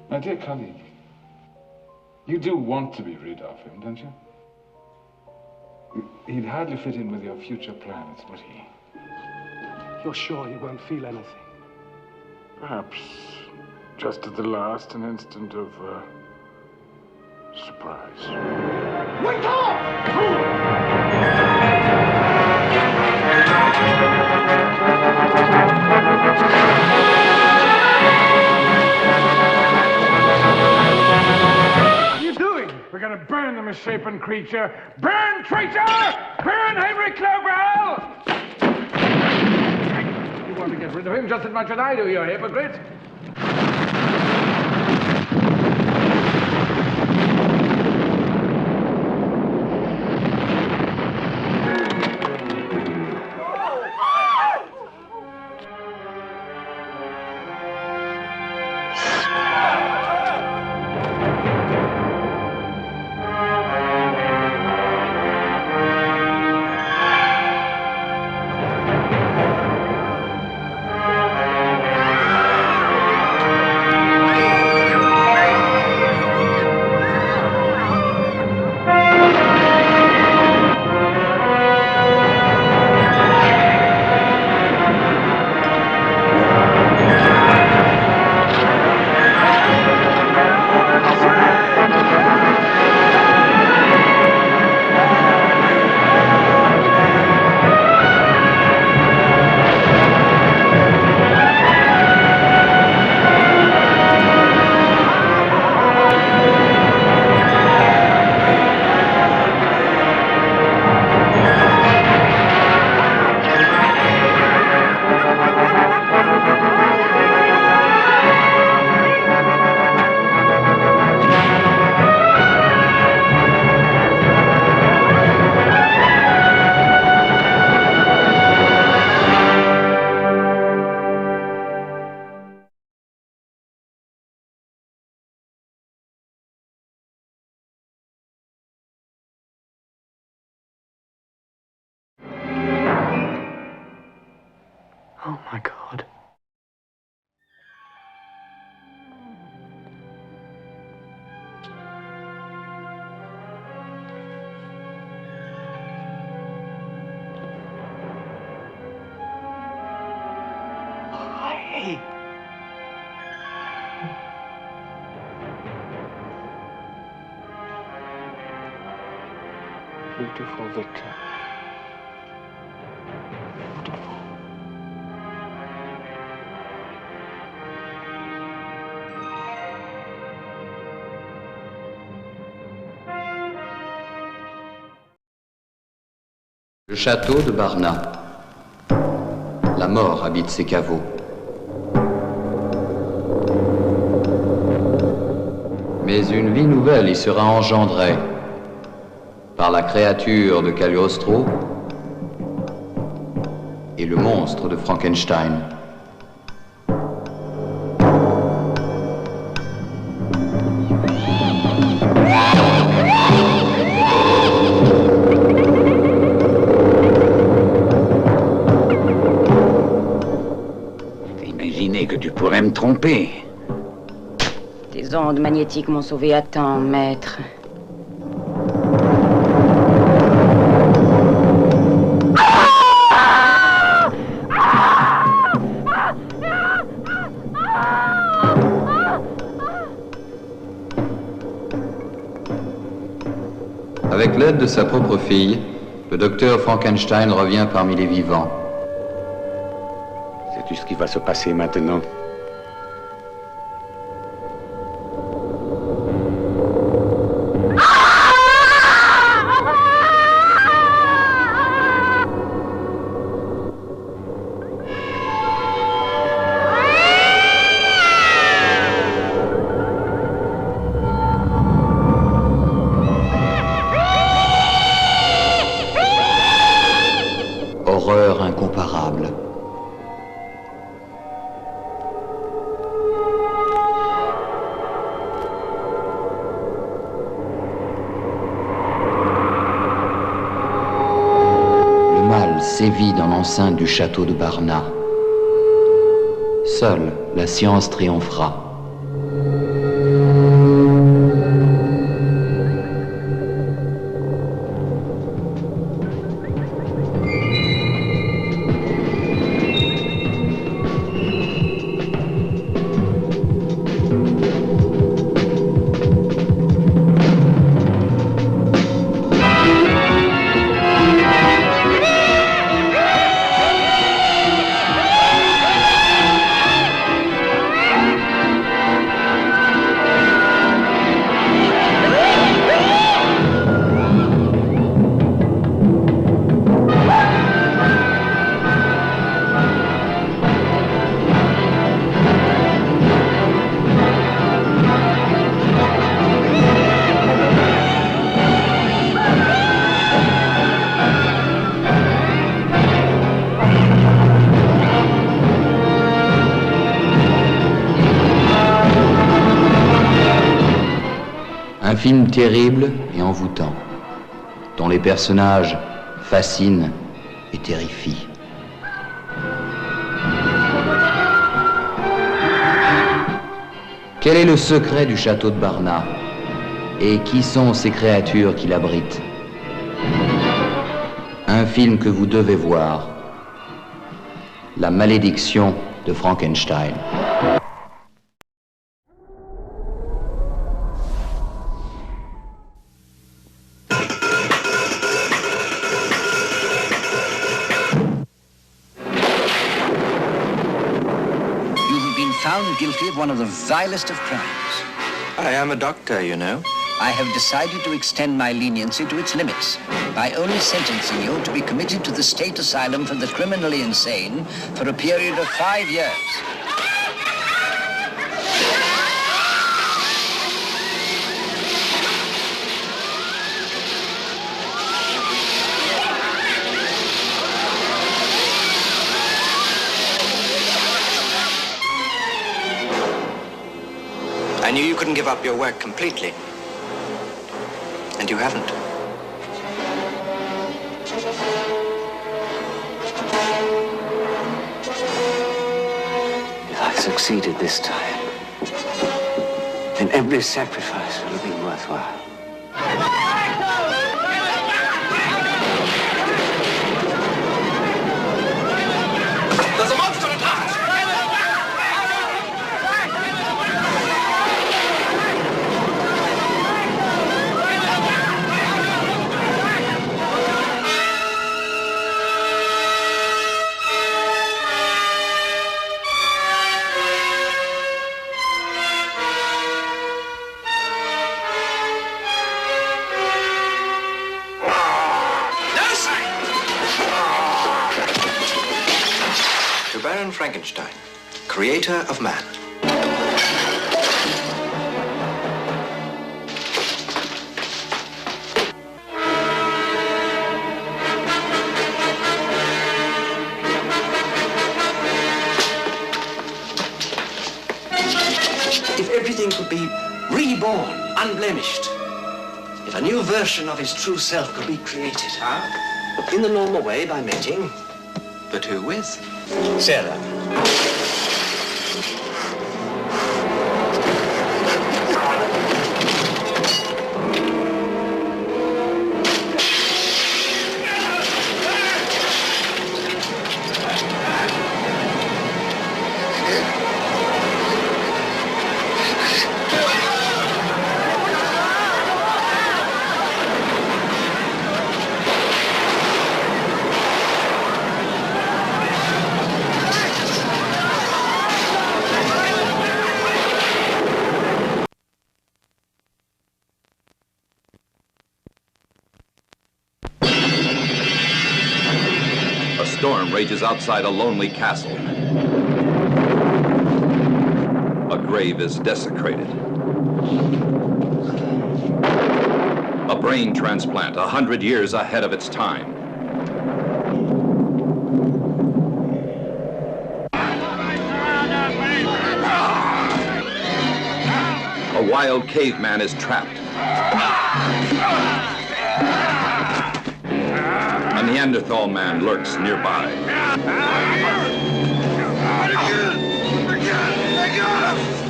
My dear colleague, you do want to be rid of him, don't you? He'd hardly fit in with your future plans, would he? You're sure he won't feel anything? Perhaps just at the last, an instant of surprise. Wake up! What are you doing? We're gonna burn the misshapen creature. Burn, traitor! Burn, Henry Cloverell! You want to get rid of him just as much as I do, you hypocrite. Oh, my God. Hey. Beautiful, Victor. Le château de Barna. La mort habite ses caveaux. Mais une vie nouvelle y sera engendrée par la créature de Cagliostro et le monstre de Frankenstein. Imaginez que tu pourrais me tromper. Tes ondes magnétiques m'ont sauvé à temps, maître. Avec l'aide de sa propre fille, le docteur Frankenstein revient parmi les vivants. Sais-tu ce qui va se passer maintenant? Horreur incomparable. Le mal sévit dans l'enceinte du château de Barna. Seule la science triomphera. Un film terrible et envoûtant, dont les personnages fascinent et terrifient. Quel est le secret du château de Barna? Et qui sont ces créatures qui l'abritent? Un film que vous devez voir. La malédiction de Frankenstein. Found guilty of one of the vilest of crimes. I am a doctor, you know. I have decided to extend my leniency to its limits by only sentencing you to be committed to the state asylum for the criminally insane for a period of 5 years. I knew you couldn't give up your work completely. And you haven't. succeeded this time, then every sacrifice will have been worthwhile. There's a monster attack! Frankenstein, creator of man. If everything could be reborn, unblemished, if a new version of his true self could be created, in the normal way by mating. But who with? Sarah. A storm rages outside a lonely castle. A grave is desecrated. A brain transplant 100 years ahead of its time. A wild caveman is trapped. A Neanderthal man lurks nearby.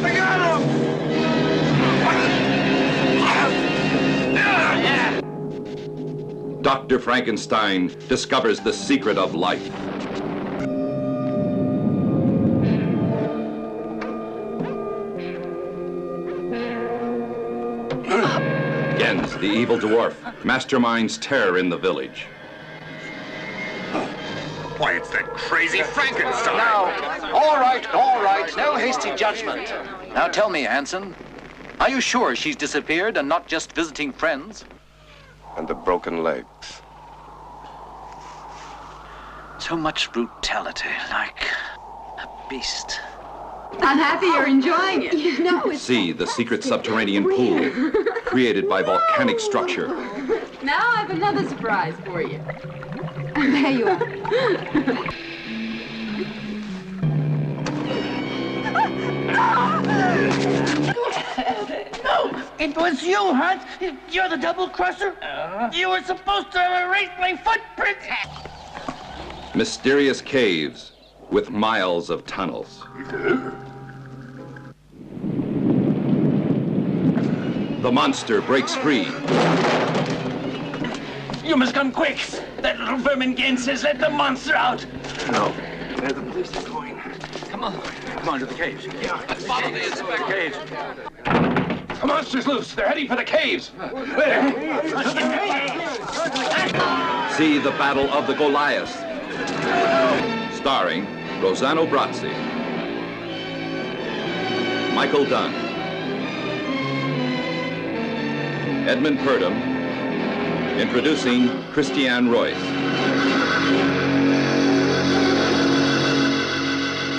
I got him! Dr. Frankenstein discovers the secret of life. Gens, the evil dwarf, masterminds terror in the village. Why, it's that crazy Frankenstein! Now, all right, no hasty judgment. Now tell me, Hanson, are you sure she's disappeared and not just visiting friends? And the broken legs. So much brutality, like a beast. I'm happy you're enjoying it. You know, it's See the secret subterranean pool created by volcanic structure. Now I have another surprise for you. There you are. No, it was you, Hans. You're the double crusher. You were supposed to erase my footprint. Mysterious caves with miles of tunnels. The monster breaks free. You must come quick. That little vermin Gens says let the monster out. No, where the police are going. Come on to the caves. Yeah, follow the inspector. Caves. The monster's loose. They're heading for the caves. See the Battle of the Goliaths. Starring Rosanna Brazzi, Michael Dunn, Edmund Purdom, introducing Christiane Royce.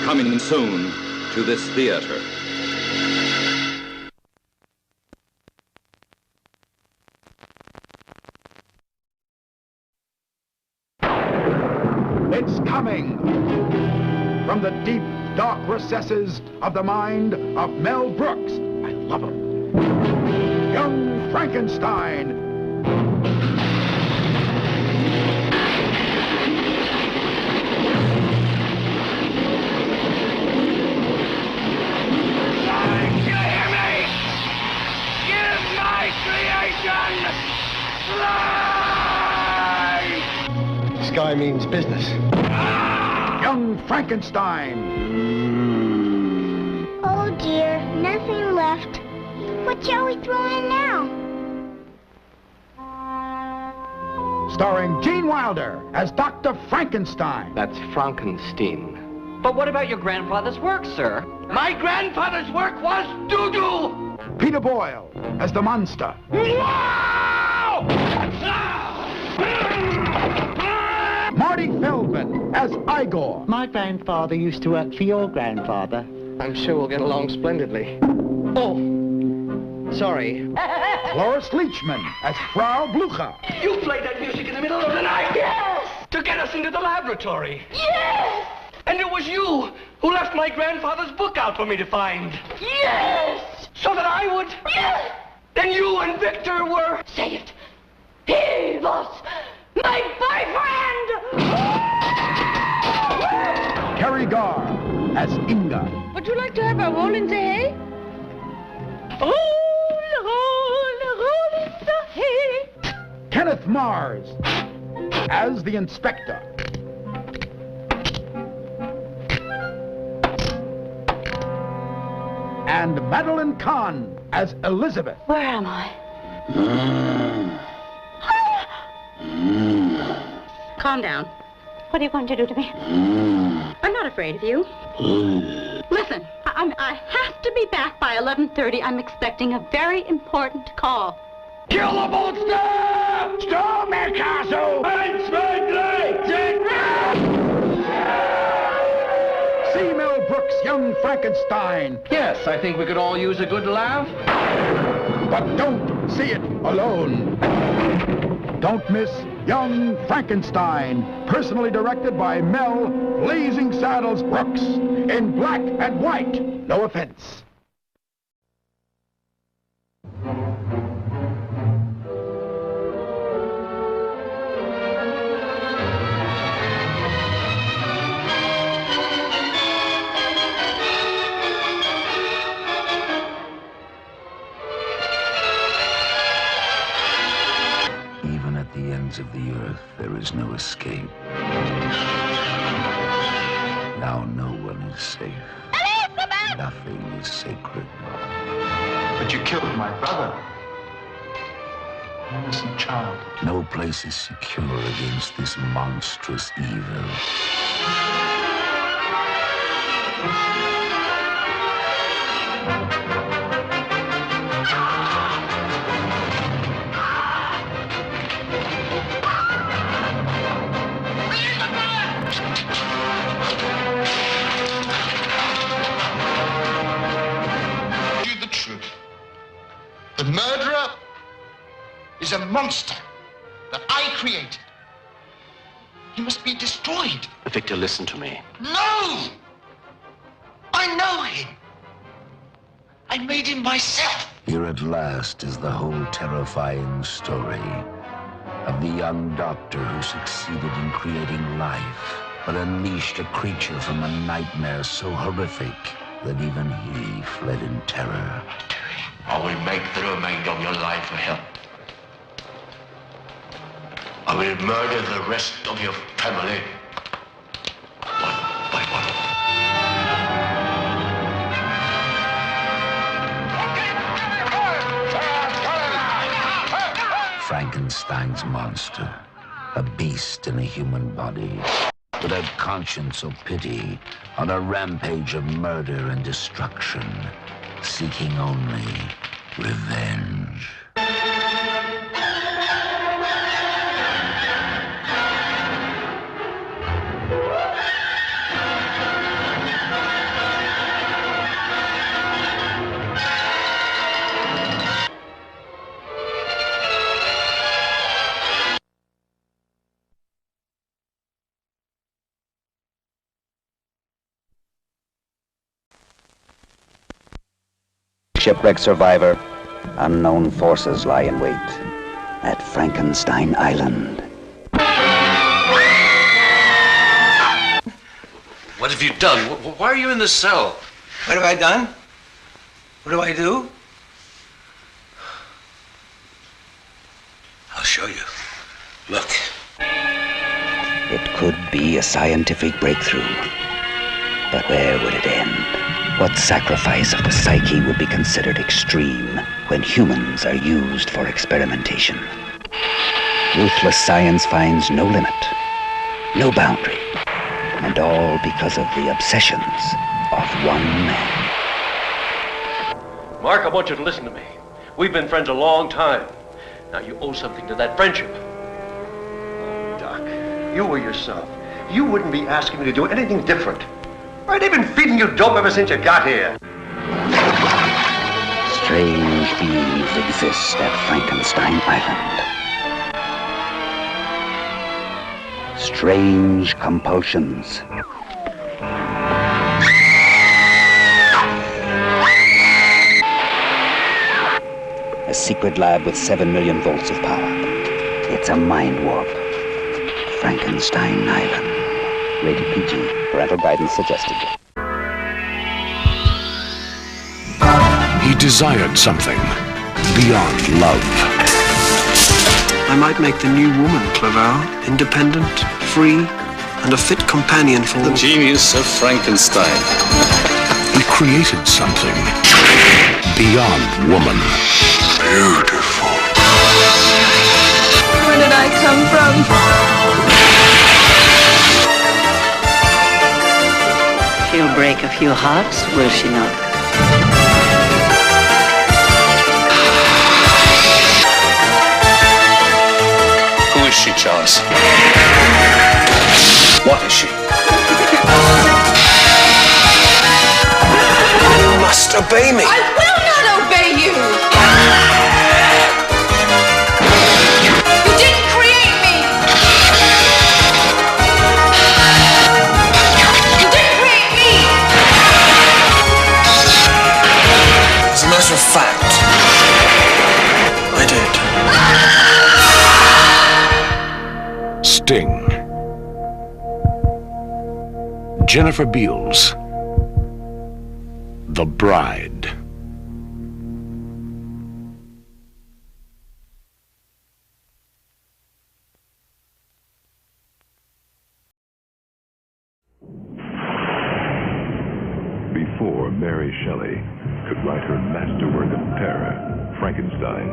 Coming soon to this theater. It's coming from the deep, dark recesses of the mind of Mel Brooks. I love him. Young Frankenstein. guy means business. Young Frankenstein. Oh dear, nothing left. What shall we throw in now? Starring Gene Wilder as Dr. Frankenstein. That's Frankenstein. But what about your grandfather's work, sir? My grandfather's work was doo-doo! Peter Boyle as the monster. Marty Feldman as Igor. My grandfather used to work for your grandfather. I'm sure we'll get along splendidly. Oh, sorry. Cloris Leachman as Frau Blucher. You played that music in the middle of the night? Yes! To get us into the laboratory? Yes! And it was you who left my grandfather's book out for me to find? Yes! So that I would? Yes! Then you and Victor were... Say it. He was my boyfriend! Terry Garr as Inga. Would you like to have a roll in the hay? Roll, roll, roll in the hay. Kenneth Mars as the inspector. And Madeline Kahn as Elizabeth. Where am I? Calm down. What are you going to do to me? I'm not afraid of you. Listen, I have to be back by 11:30. I'm expecting a very important call. Kill the monster! Storm the castle! See Mel Brooks' Young Frankenstein. Yes, I think we could all use a good laugh. But don't see it alone. Don't miss Young Frankenstein, personally directed by Mel Blazing Saddles Brooks, in black and white. No offense. Of the earth, there is no escape. Now no one is safe. Elizabeth! Nothing is sacred. But you killed my brother. An innocent child. No place is secure against this monstrous evil. The murderer is a monster that I created. He must be destroyed. Victor, listen to me. No! I know him. I made him myself. Here at last is the whole terrifying story of the young doctor who succeeded in creating life, but unleashed a creature from a nightmare so horrific that even he fled in terror. I will make the remainder of your life a hell. I will murder the rest of your family. One by one. Frankenstein's monster, a beast in a human body, without conscience or pity, on a rampage of murder and destruction, seeking only revenge. Shipwreck survivor, unknown forces lie in wait at Frankenstein Island. What have you done? Why are you in the cell? What have I done? What do I do? I'll show you. Look. It could be a scientific breakthrough. But where would it end? What sacrifice of the psyche would be considered extreme when humans are used for experimentation? Ruthless science finds no limit, no boundary, and all because of the obsessions of one man. Mark, I want you to listen to me. We've been friends a long time. Now you owe something to that friendship. Oh, Doc, you were yourself. You wouldn't be asking me to do anything different. Right, they've been feeding you dope ever since you got here. Strange beings exist at Frankenstein Island. Strange compulsions. A secret lab with 7 million volts of power. It's a mind warp. Frankenstein Island. Rated PG. Parental guidance suggested. He desired something beyond love. I might make the new woman, Clavell, independent, free, and a fit companion for the genius of Frankenstein. He created something beyond woman. Beautiful. Where did I come from? She'll break a few hearts, will she not? Who is she, Charles? What is she? You must obey me. I will not obey you! You didn't create me! You didn't create me! As a matter of fact, I did. Sting. Jennifer Beals. The Bride. Before Mary Shelley could write her masterwork of terror, Frankenstein,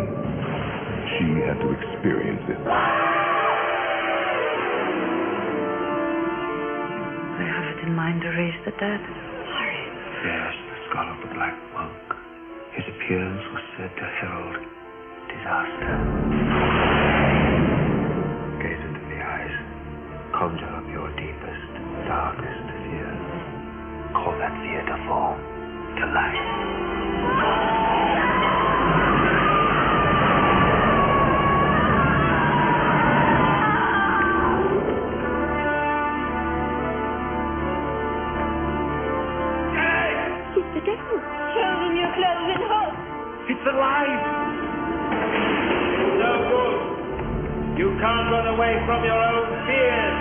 she had to experience it. I have it in mind to raise the dead. Harry. Yes, the skull of the Black Monk. His appearance was said to herald disaster. Gaze into the eyes. Conjure up your deepest, darkest fears. Call that fear to form, to life. Children, your clothes and hope. It's alive! No good. You can't run away from your own fears.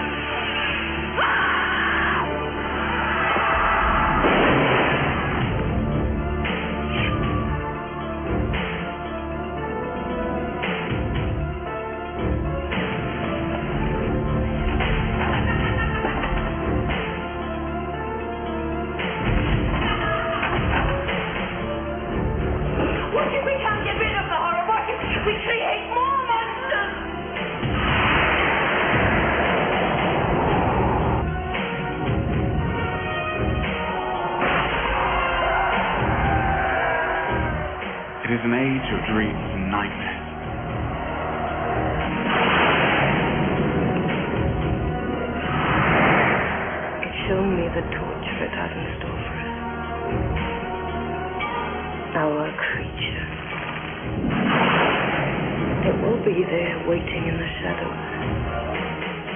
We can't get rid of the horror. We create more monsters. It is an age of dreams and nightmares. It's shown me the torture it has in store for us. Our creature. It will be there waiting in the shadows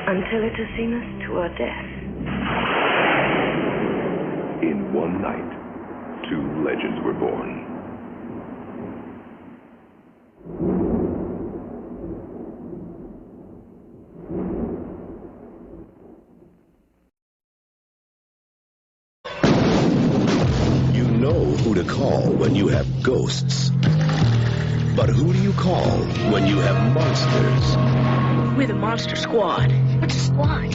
until it has seen us to our death. In one night, two legends were born. You know who to call when you have ghosts. But who do you call when you have monsters? We're the Monster Squad. What's a squad?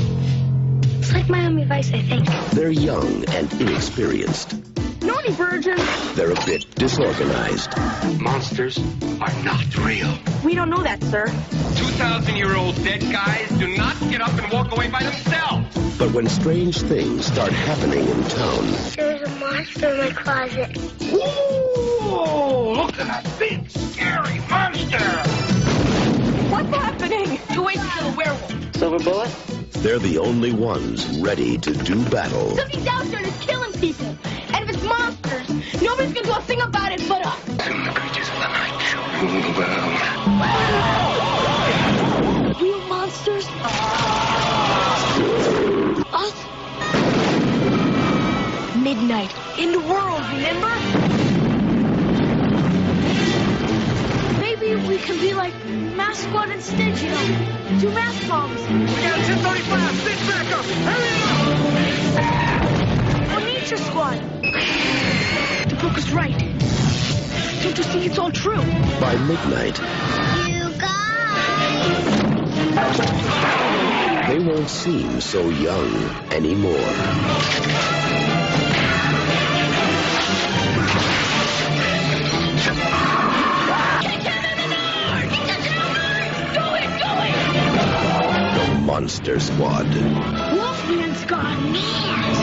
It's like Miami Vice, I think. They're young and inexperienced. Naughty virgin. They're a bit disorganized. Monsters are not real. We don't know that, sir. 2,000-year-old dead guys do not get up and walk away by themselves. But when strange things start happening in town... There's a monster in my closet. Ooh, look at that big, scary monster! What's happening? You wait until a werewolf. Silver bullet? They're the only ones ready to do battle. Something's out there that's killing people. And if it's monsters, nobody's gonna do a thing about it but us. Soon the creatures of the night shall rule the world. Real monsters? Us? Midnight. In the world, remember? Maybe we can be like Mask Squad instead, you know. 2 mask bombs. We got 1035. Stick back up. Hurry up! Or Nature Squad. The book is right. Don't you think it's all true? By midnight, You guys! they won't seem so young anymore. The Monster Squad. Wolfman's gone mad.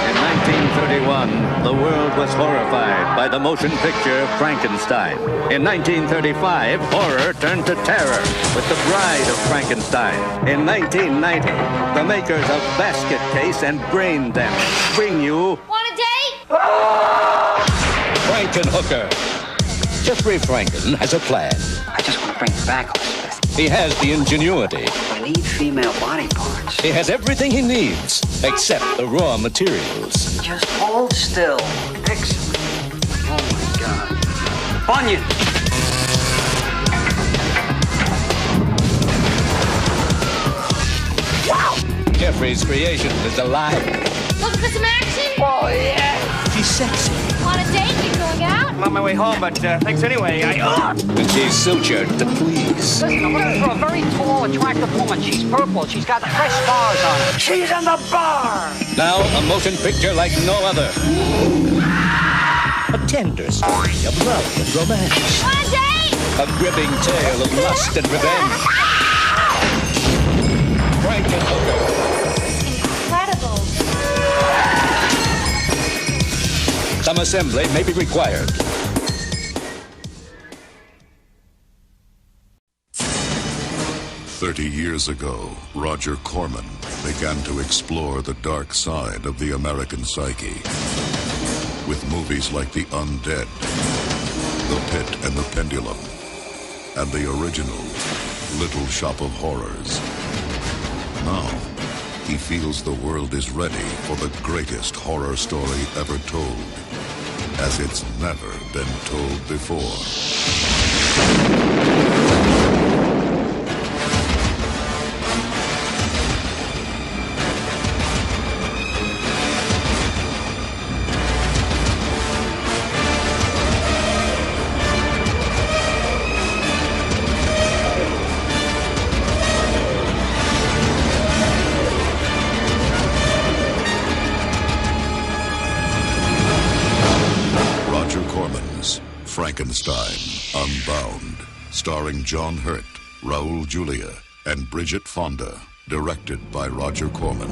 In 1931, the world was horrified by the motion picture Frankenstein. In 1935, horror turned to terror with The Bride of Frankenstein. In 1990, the makers of Basket Case and Brain Damage bring you Want a date? Frankenhooker. Jeffrey Franken has a plan. I just want to bring back Elizabeth. He has the ingenuity. I need female body parts. He has everything he needs, except the raw materials. Just hold still. Excellent. Oh my God. Bunyan! Wow! Jeffrey's creation is alive. Looking for some action? Oh, yeah! She's sexy. Want a date? You going out? I'm on my way home, but thanks anyway. And she's sutured to please. Listen, I'm looking for a very tall, attractive woman. She's purple. She's got fresh stars on her. She's in the bar! Now, a motion picture like no other. A tender story of love and romance. Want a date? A gripping tale of lust and revenge. Frankenhooker. Incredible. Some assembly may be required. Years ago, Roger Corman began to explore the dark side of the American psyche with movies like The Undead, The Pit and the Pendulum, and the original Little Shop of Horrors. Now, he feels the world is ready for the greatest horror story ever told, as it's never been told before. Frankenstein Unbound, starring John Hurt, Raul Julia, and Bridget Fonda, directed by Roger Corman.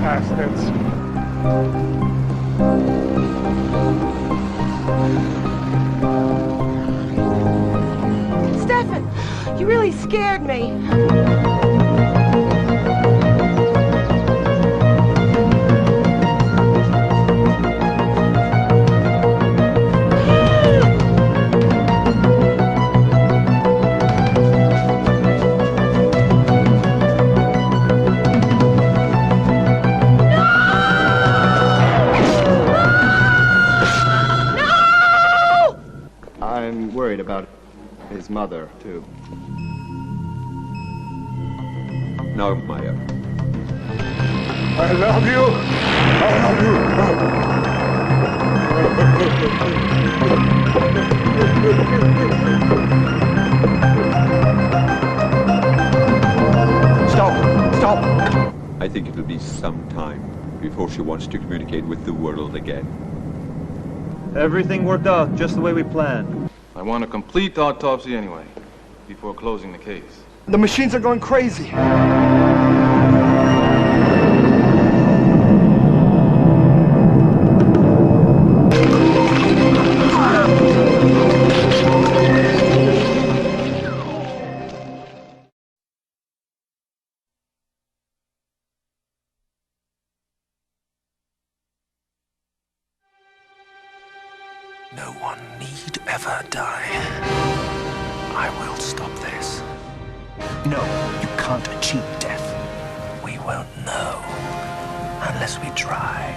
Bastards. Stefan, you really scared me. I'm worried about his mother, too. No, Maya. I love you. I love you. Stop! I think it'll be some time before she wants to communicate with the world again. Everything worked out just the way we planned. I want a complete autopsy anyway, before closing the case. The machines are going crazy. No one need ever die. I will stop this. No, you can't achieve death. We won't know unless we try.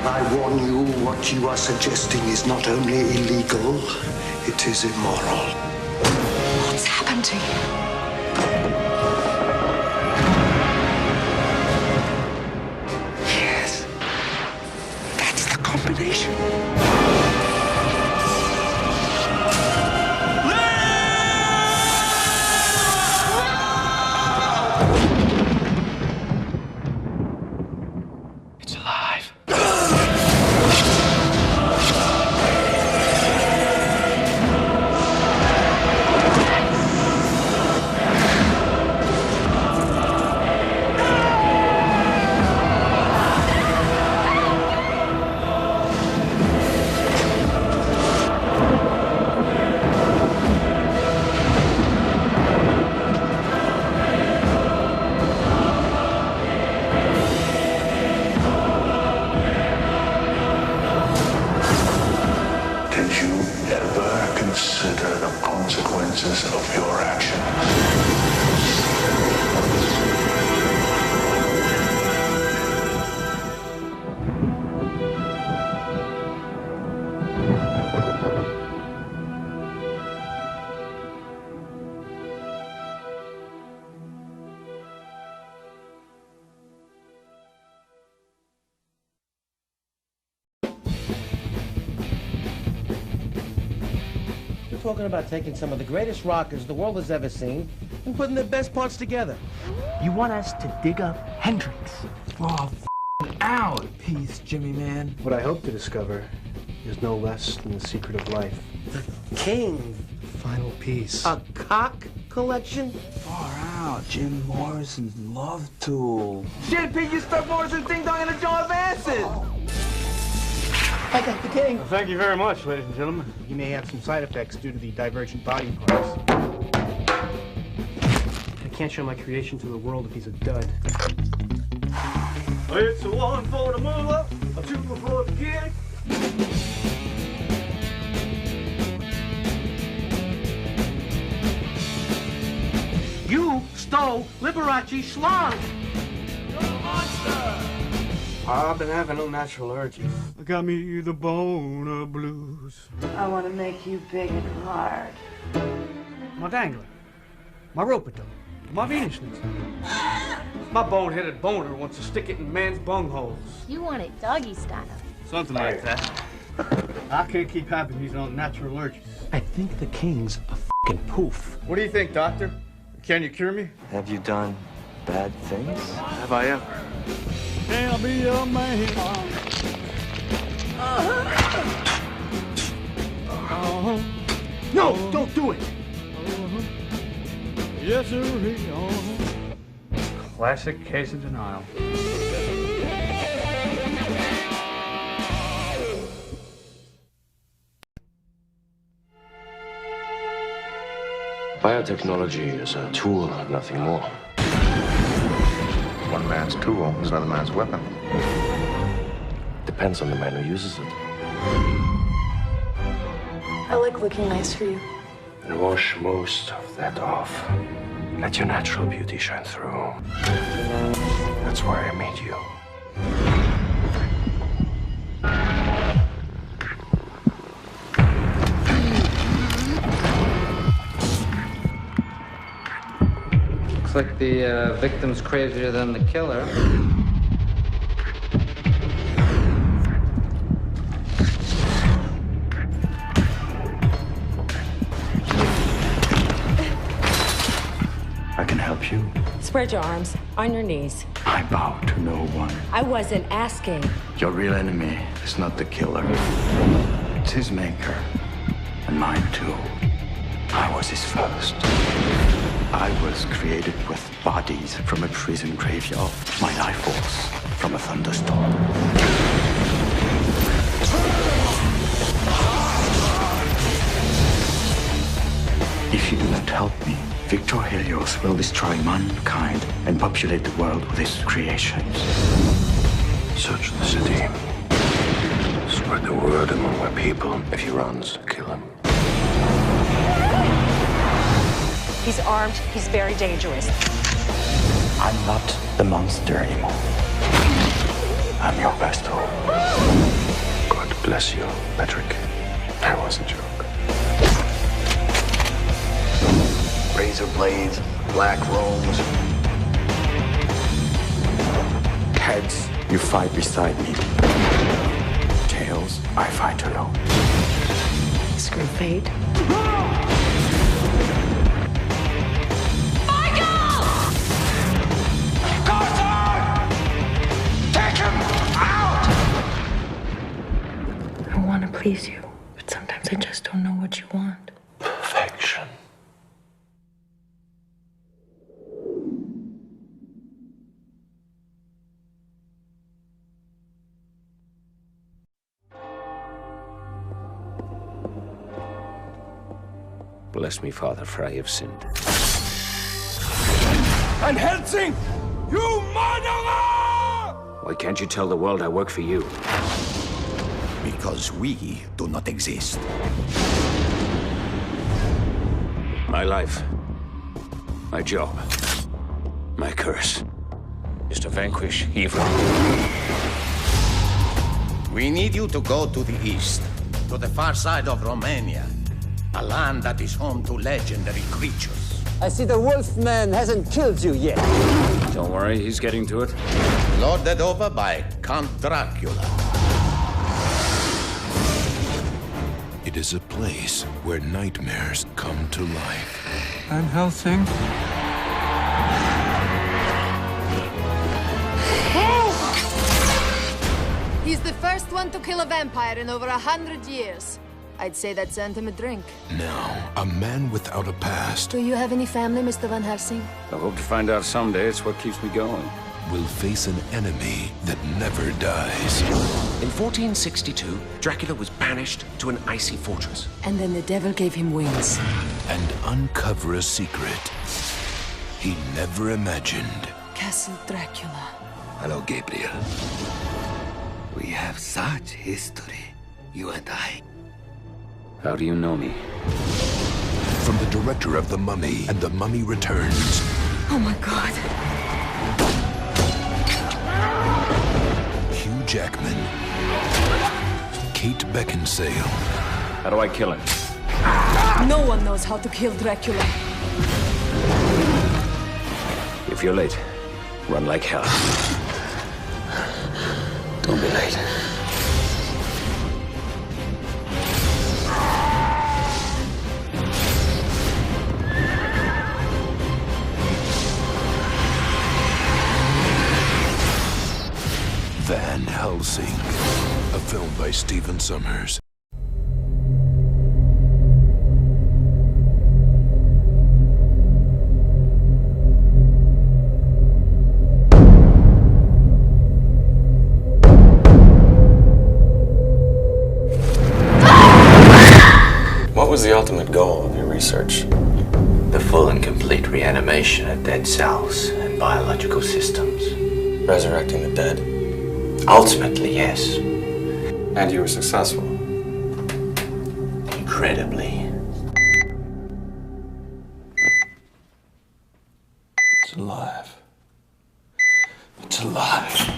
I warn you, what you are suggesting is not only illegal, it is immoral. What's happened to you? Combination. It's alive. Consider the consequences of your actions. Talking about taking some of the greatest rockers the world has ever seen and putting their best parts together. You want us to dig up Hendrix? Oh, out, peace, Jimmy man. What I hope to discover is no less than the secret of life. The King. Final piece. A cock collection? Far out, Jim Morrison's love tool. Shit, Pete, you stuck Morrison's ding dong in a jar of acid. I got the King. Well, thank you very much, ladies and gentlemen. You may have some side effects due to the divergent body parts. I can't show my creation to the world if he's a dud. It's a one for the moolah, a two for the gig. You stole Liberace schlong. You're a monster. I've been having unnatural urges. Got me the boner blues. I want to make you big and hard. My dangler, my rope-a-dope, my Venus schnitzel. My bone-headed boner wants to stick it in man's bungholes. You want it doggy style. Something like that. I can't keep having these unnatural urges. I think the King's a f***ing poof. What do you think, Doctor? Can you cure me? Have you done bad things? Have I ever? Can I be a man? No, don't do it. Yes, sir. Classic case of denial. Biotechnology is a tool, nothing more. One man's tool is another man's weapon. Depends on the man who uses it. I like looking nice for you. And wash most of that off. Let your natural beauty shine through. where I meet you. Looks like the victim's crazier than the killer. I can help you. Spread your arms, on your knees. I bow to no one. I wasn't asking. Your real enemy is not the killer. It's his maker. And mine too. I was his first. I was created with bodies from a prison graveyard. My life force from a thunderstorm. If you do not help me, Victor Helios will destroy mankind and populate the world with his creations. Search the city. Spread the word among my people. If he runs, kill him. He's armed, he's very dangerous. I'm not the monster anymore. I'm your best hope. God bless you, Patrick. That was a joke. Razor blades, black robes. Heads, you fight beside me. Tails, I fight alone. Screw fate. I want to please you, but sometimes I just don't know what you want. Perfection. Bless me, Father, for I have sinned. Van Helsing! You murderer! Why can't you tell the world I work for you? Because we do not exist. My life, my job, my curse is to vanquish evil. We need you to go to the east, to the far side of Romania, a land that is home to legendary creatures. I see the Wolfman hasn't killed you yet. Don't worry, he's getting to it. Lorded over by Count Dracula. It is a place where nightmares come to life. Van Helsing? He's the first one to kill a vampire in over 100 years. I'd say that's earned him a drink. Now, a man without a past Do you have any family, Mr. Van Helsing? I hope to find out someday. It's what keeps me going. will face an enemy that never dies. In 1462, Dracula was banished to an icy fortress. And then the devil gave him wings. And uncover a secret he never imagined. Castle Dracula. Hello, Gabriel. We have such history, you and I. How do you know me? From the director of The Mummy and The Mummy Returns. Oh my God. Hugh Jackman. Kate Beckinsale. How do I kill him? No one knows how to kill Dracula. If you're late, run like hell. Don't be late. Van Helsing, a film by Stephen Sommers. What was the ultimate goal of your research? The full and complete reanimation of dead cells and biological systems. Resurrecting the dead? Ultimately, yes. And you were successful? Incredibly. It's alive. It's It's alive.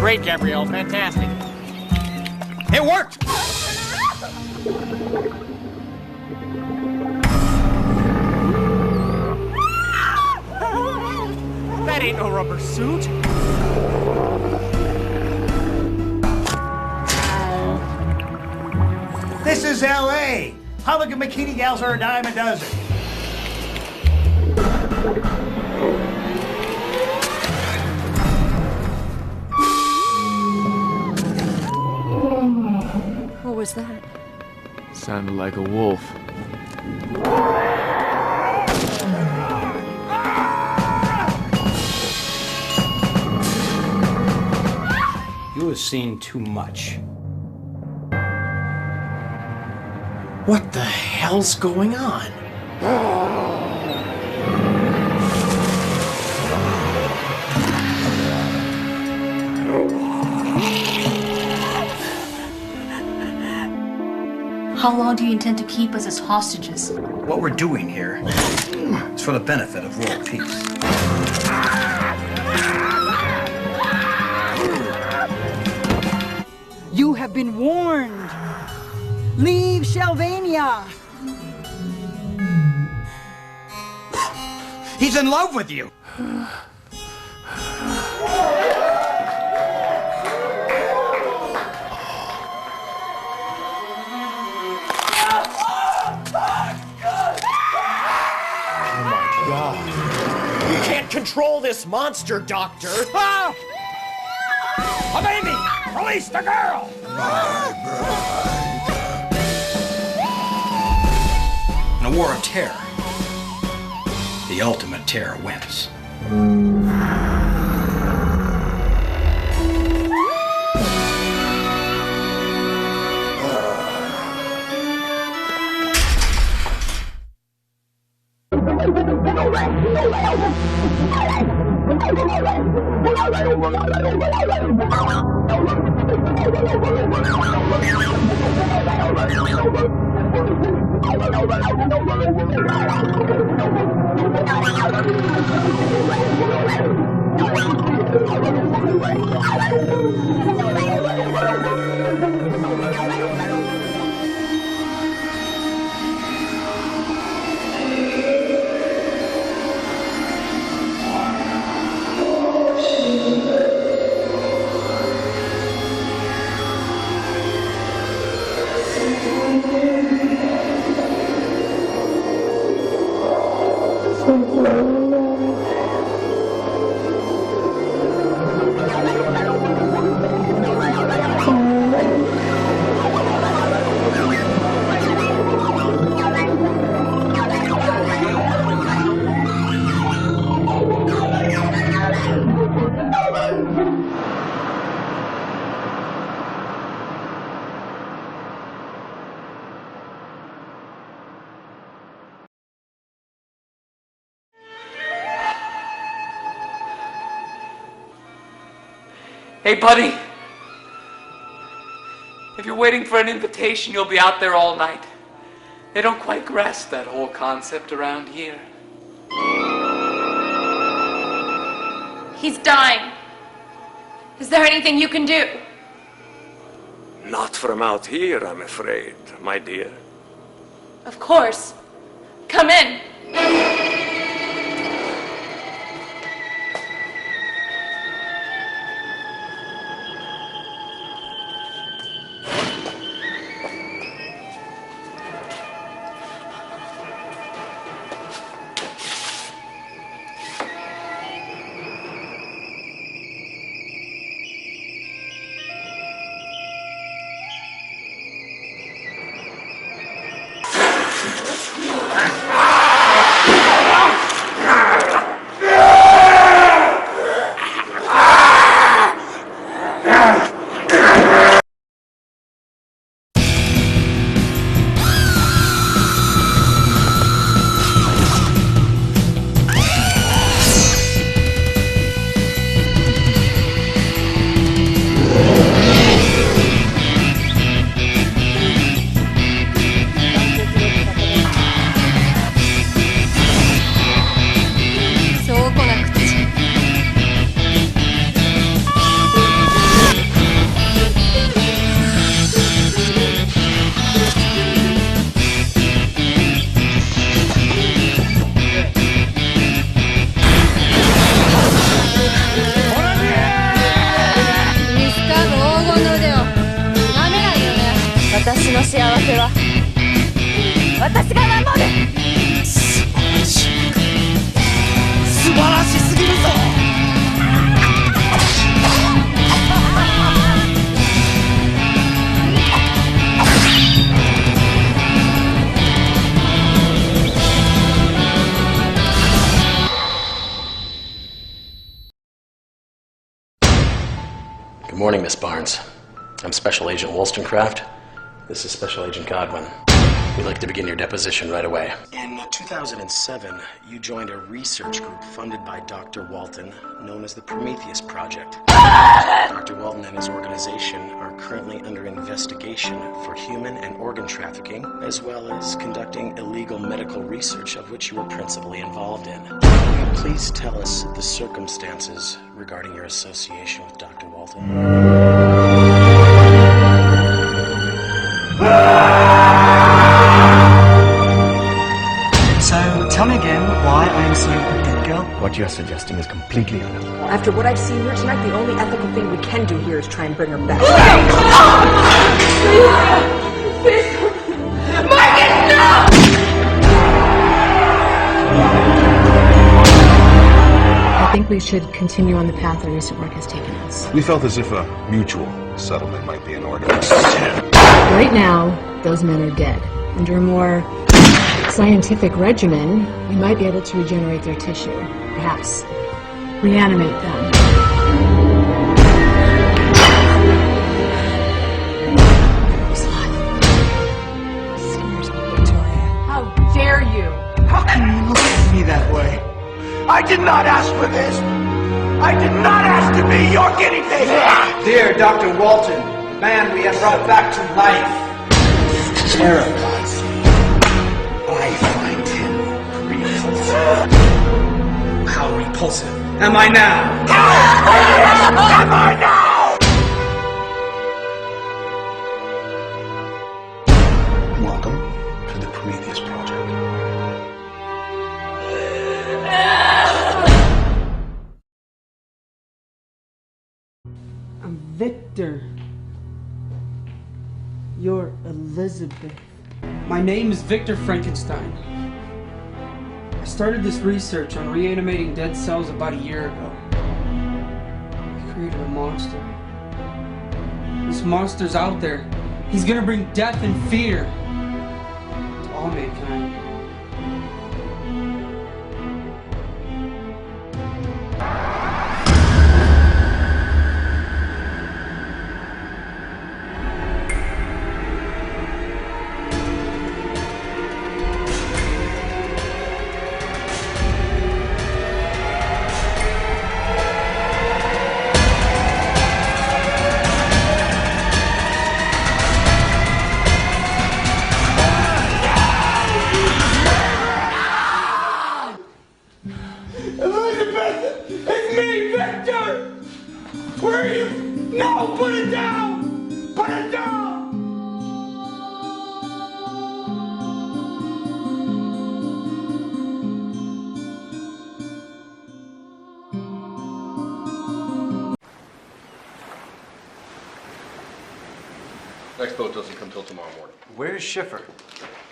Great, Gabrielle. Fantastic. It worked! That ain't no rubber suit. This is L.A. Public and bikini gals are a dime a dozen. What was that? Sounded like a wolf. You have seen too much. What the hell's going on? How long do you intend to keep us as hostages? What we're doing here is for the benefit of world peace. You have been warned. Leave Shelvania. He's in love with you. You can't control this monster, Doctor! Ah! A baby! Release the girl! In a war of terror, the ultimate terror wins. Hey, buddy. If you're waiting for an invitation, you'll be out there all night. They don't quite grasp that whole concept around here. He's dying. Is there anything you can do? Not from out here, I'm afraid, my dear. Of course. Come in. 幸せは私が守る。素晴らしすぎるぞ。Good morning, Miss Barnes. I'm Special Agent Wollstonecraft. This is Special Agent Godwin. We'd like to begin your deposition right away. In 2007, you joined a research group funded by Dr. Walton, known as the Prometheus Project. Dr. Walton and his organization are currently under investigation for human and organ trafficking, as well as conducting illegal medical research of which you were principally involved in. Will you please tell us the circumstances regarding your association with Dr. Walton? So, tell me again why I am seeing a dead girl? What you're suggesting is completely unethical. After what I've seen here tonight, the only ethical thing we can do here is try and bring her back. Marcus, no! I think we should continue on the path our recent work has taken us. We felt as if a mutual settlement might be in order. Right now, those men are dead. Under a more scientific regimen, we might be able to regenerate their tissue. Perhaps reanimate them. How dare you? How can you look at me that way? I did not ask for this! I did not ask to be your guinea pig! Dear Dr. Walton, the man we have brought back to life terrifies me. I find him repulsive. How repulsive am I now? Am I now? Welcome to the Prometheus Project. I'm Victor. You're Elizabeth. My name is Victor Frankenstein. I started this research on reanimating dead cells about a year ago. I created a monster. This monster's out there. He's gonna bring death and fear to all mankind. Elizabeth! It's me, Victor! Where are you? No! Put it down! Put it down! Next boat doesn't come till tomorrow morning. Where's Schiffer?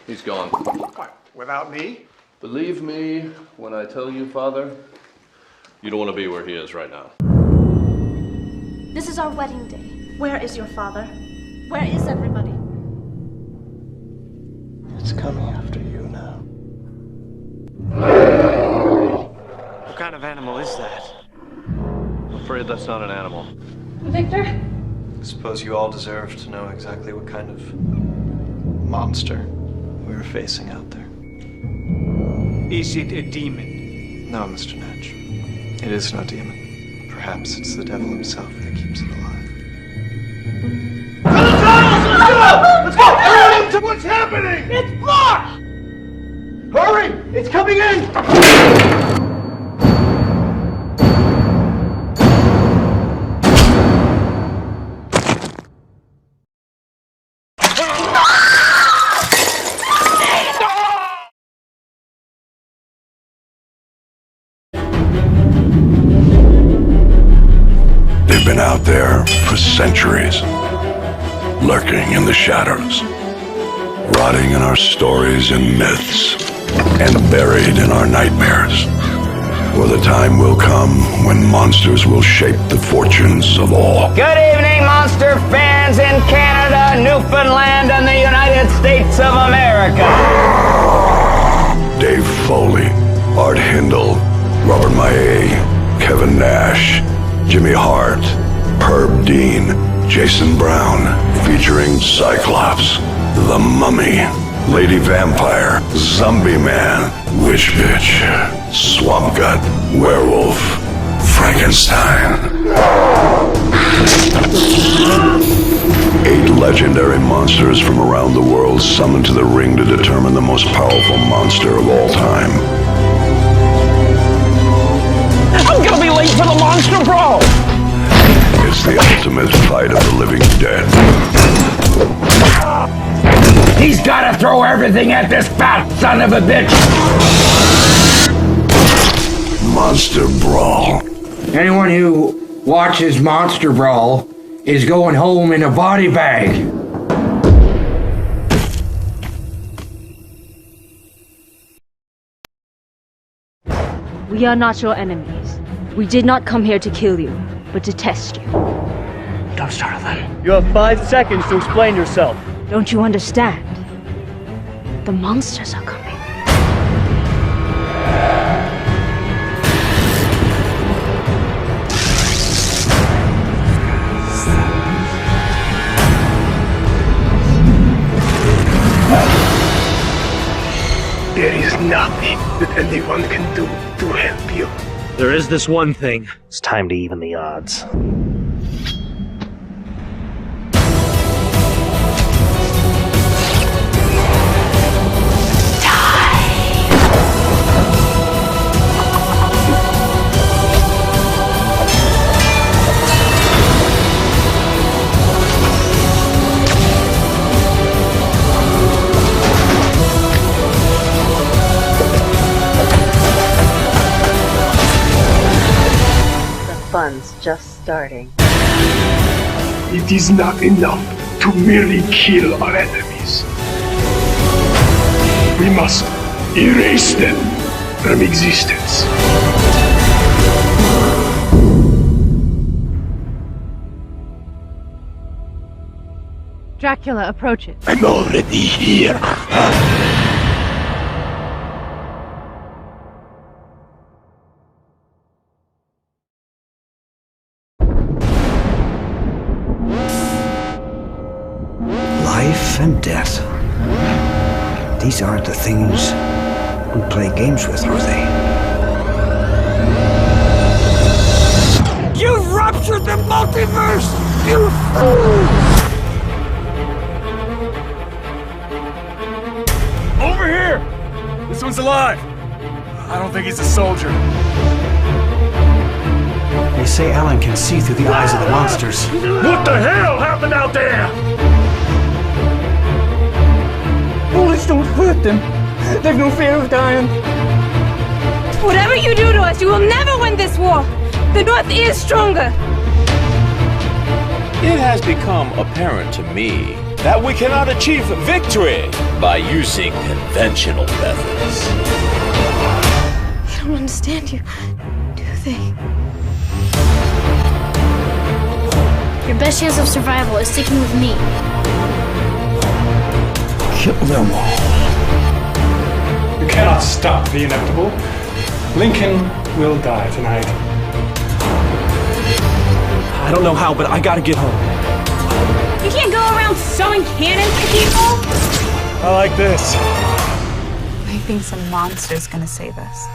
He's gone. What, without me? Believe me when I tell you, Father, you don't want to be where he is right now. This is our wedding day. Where is your father? Where is everybody? It's coming after you now. What kind of animal is that? I'm afraid that's not an animal. Victor? I suppose you all deserve to know exactly what kind of monster we were facing out there. Is it a demon? No, Mr. Natch. It is no demon. Perhaps it's the devil himself that keeps it alive. Let's go! Everyone, what's happening? It's blocked! Hurry! It's coming in! They've been out there for centuries, lurking in the shadows, rotting in our stories and myths, and buried in our nightmares. For the time will come when monsters will shape the fortunes of all. Good evening, monster fans in Canada, Newfoundland, and the United States of America. Dave Foley, Art Hindle, Robert Maillet, Kevin Nash, Jimmy Hart, Herb Dean, Jason Brown, featuring Cyclops, the Mummy, Lady Vampire, Zombie Man, Witch Bitch, Swamp Gut, Werewolf, Frankenstein. 8 legendary monsters from around the world summoned to the ring to determine the most powerful monster of all time. I'm gonna be late for the monster brawl! It's the ultimate fight of the living dead. He's gotta throw everything at this fat son of a bitch! Monster Brawl. Anyone who watches Monster Brawl is going home in a body bag. We are not your enemies. We did not come here to kill you, but to test you. Don't startle them. You have 5 seconds to explain yourself. Don't you understand? The monsters are coming. There is nothing that anyone can do to help you. There is this one thing. It's time to even the odds. Fun's just starting. It is not enough to merely kill our enemies. We must erase them from existence. Dracula approaches. I'm already here. Life and death. These aren't the things we play games with, are they? You've ruptured the multiverse! You fool! Over here! This one's alive. I don't think he's a soldier. They say Alan can see through the eyes of the monsters. What the hell happened out there? Bullets don't hurt them. They've no fear of dying. Whatever you do to us, you will never win this war. The North is stronger. It has become apparent to me that we cannot achieve victory by using conventional methods. They don't understand you, do they? Your best chance of survival is sticking with me. Kill them all. You cannot stop the inevitable. Lincoln will die tonight. I don't know how, but I gotta get home. You can't go around sewing cannons to people. I like this. I think some monster's gonna save us.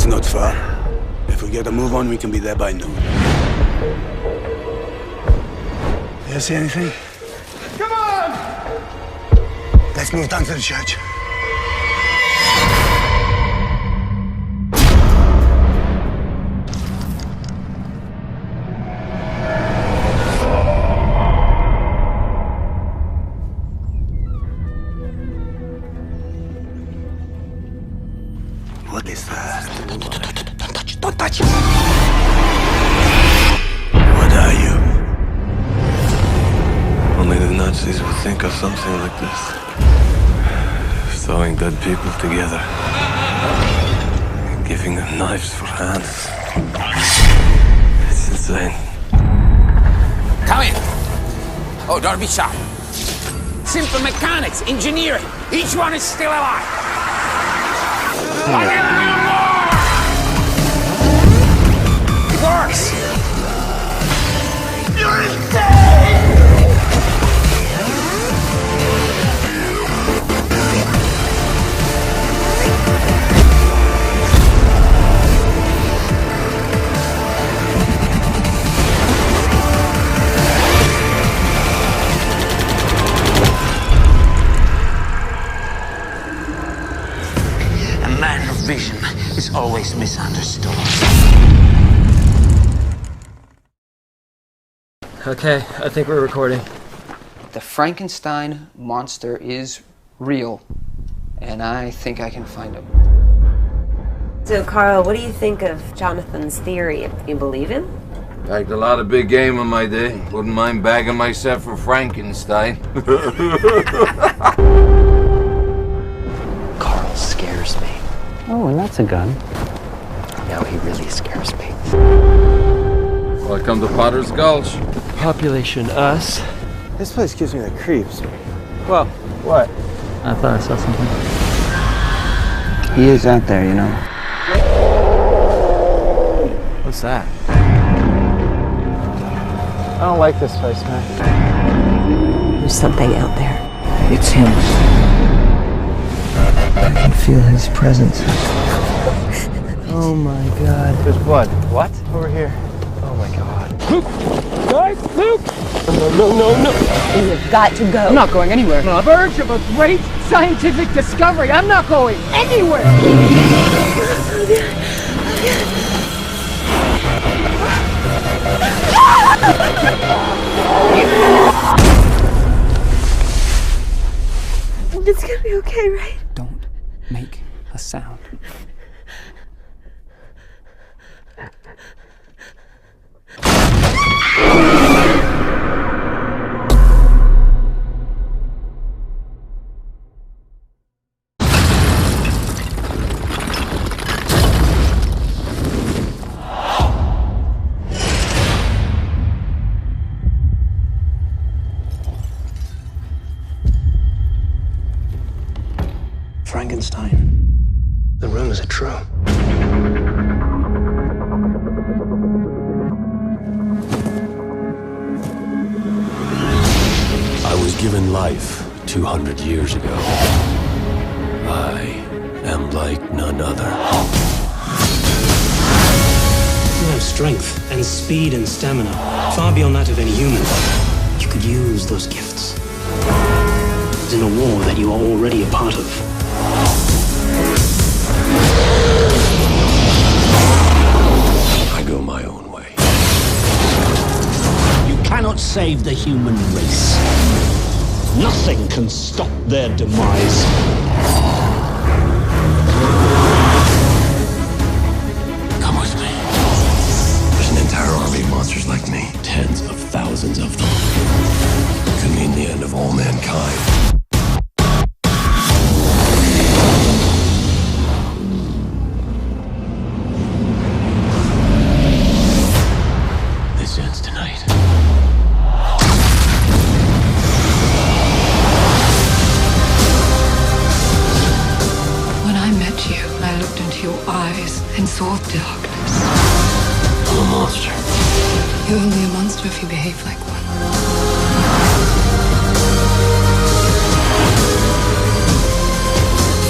not far. If we get a move on, we can be there by noon. You see anything? Come on! Let's move down to the church. What is that? Don't touch it! Don't touch it! What are you? Only the Nazis would think of something like this. Throwing dead people together. Giving them knives for hands. It's insane. Come in. Oh, don't be shy. Simple mechanics, engineering. Each one is still alive. It works. You're insane. A man of vision is always misunderstood. Okay, I think we're recording. The Frankenstein monster is real, and I think I can find him. So, Carl, what do you think of Jonathan's theory? You believe him? Bagged a lot of big game in my day. Wouldn't mind bagging myself for Frankenstein. Carl scares me. Oh, and that's a gun. No, he really scares me. Welcome to Potter's Gulch. Population us. This place gives me the creeps. Well, What? I thought I saw something. He is out there, you know. What's that? I don't like this place, man. There's something out there. It's him. I can feel his presence. Oh my god. There's blood. What? Over here. Oh my god. Luke! Guys, Luke! No. You've got to go. I'm not going anywhere. On the verge of a great scientific discovery. I'm not going anywhere! It's gonna be okay, right? Don't make a sound. Frankenstein. The rumors are true. I was given life 200 years ago. I am like none other. You have strength and speed and stamina, far beyond that of any human. You could use those gifts in a war that you are already a part of. I go my own way. You cannot save the human race. Nothing can stop their demise. Come with me. There's an entire army of monsters like me. Tens of thousands of them. It could mean the end of all mankind. This ends tonight. When I met you, I looked into your eyes and saw darkness. I'm a monster. You're only a monster if you behave like one.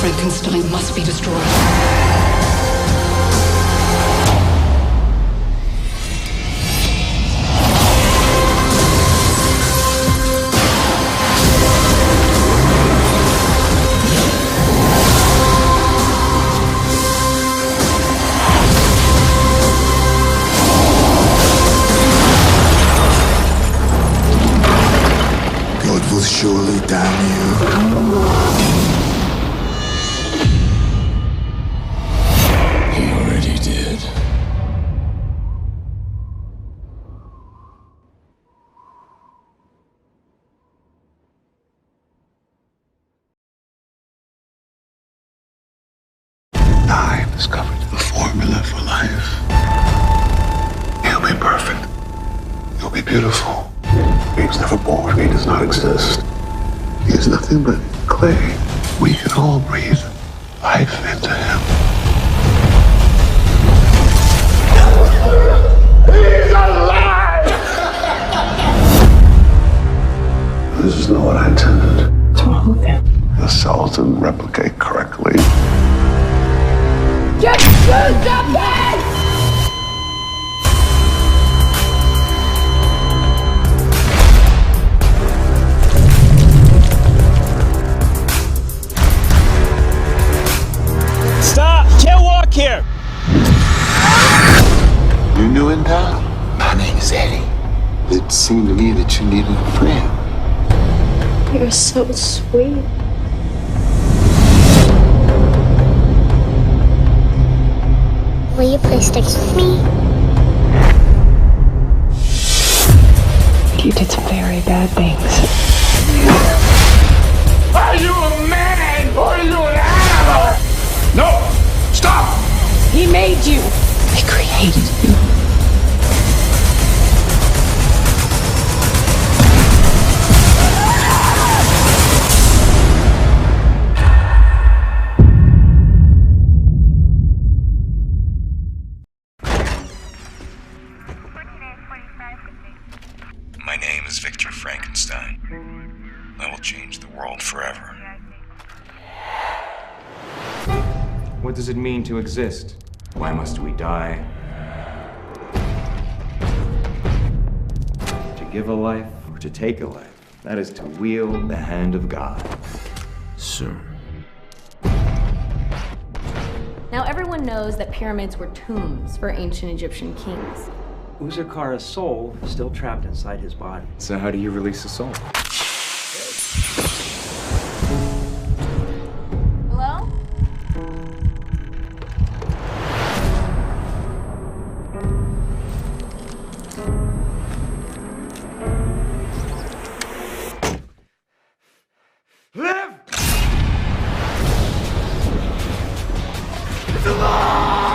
Frankenstein must be destroyed. discovered the formula for life. He'll be perfect. He'll be beautiful. He was never born. He does not exist. He is nothing but clay. We can all breathe life into him. He's alive! This is not what I intended. What's wrong with him? The cells didn't replicate correctly. Just do something! Stop! Can't walk here! You knew him, Dad? My name is Eddie. It seemed to me that you needed a friend. You're so sweet. Will you play sticks with me? You did some very bad things. Are you a man or are you an animal? No! Stop! He made you. He created you. My name is Victor Frankenstein. I will change the world forever. What does it mean to exist? Why must we die? To give a life or to take a life, that is to wield the hand of God. Soon. Now everyone knows that pyramids were tombs for ancient Egyptian kings. Uzakara's soul is still trapped inside his body. So how do you release a soul? Hello? Live! It's alive!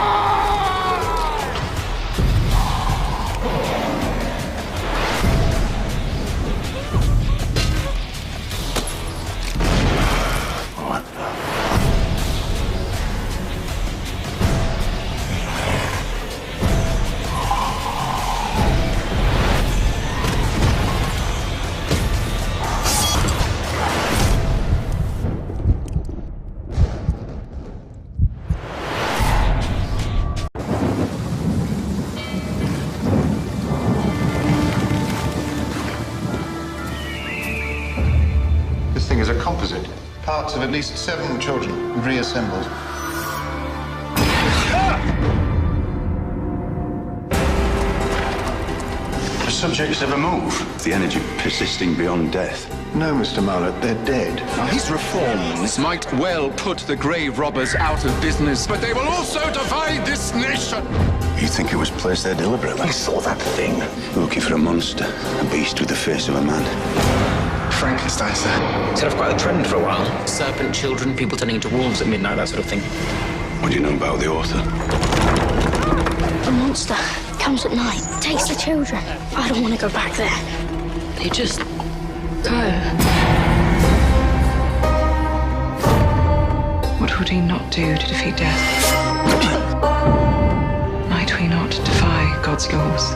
This thing is a composite. Parts of at least 7 children reassembled. The subjects never move. The energy persisting beyond death. No, Mr. Marlett, they're dead. Now, his reforms might well put the grave robbers out of business, but they will also divide this nation. You think it was placed there deliberately? I saw that thing. Looking for a monster. A beast with the face of a man. Frankenstein, sir. Set off quite a trend for a while. Serpent children, people turning into wolves at midnight, that sort of thing. What do you know about the author? The monster comes at night, takes the children. I don't want to go back there. They just go. What would we not do to defeat death? Might we not defy God's laws?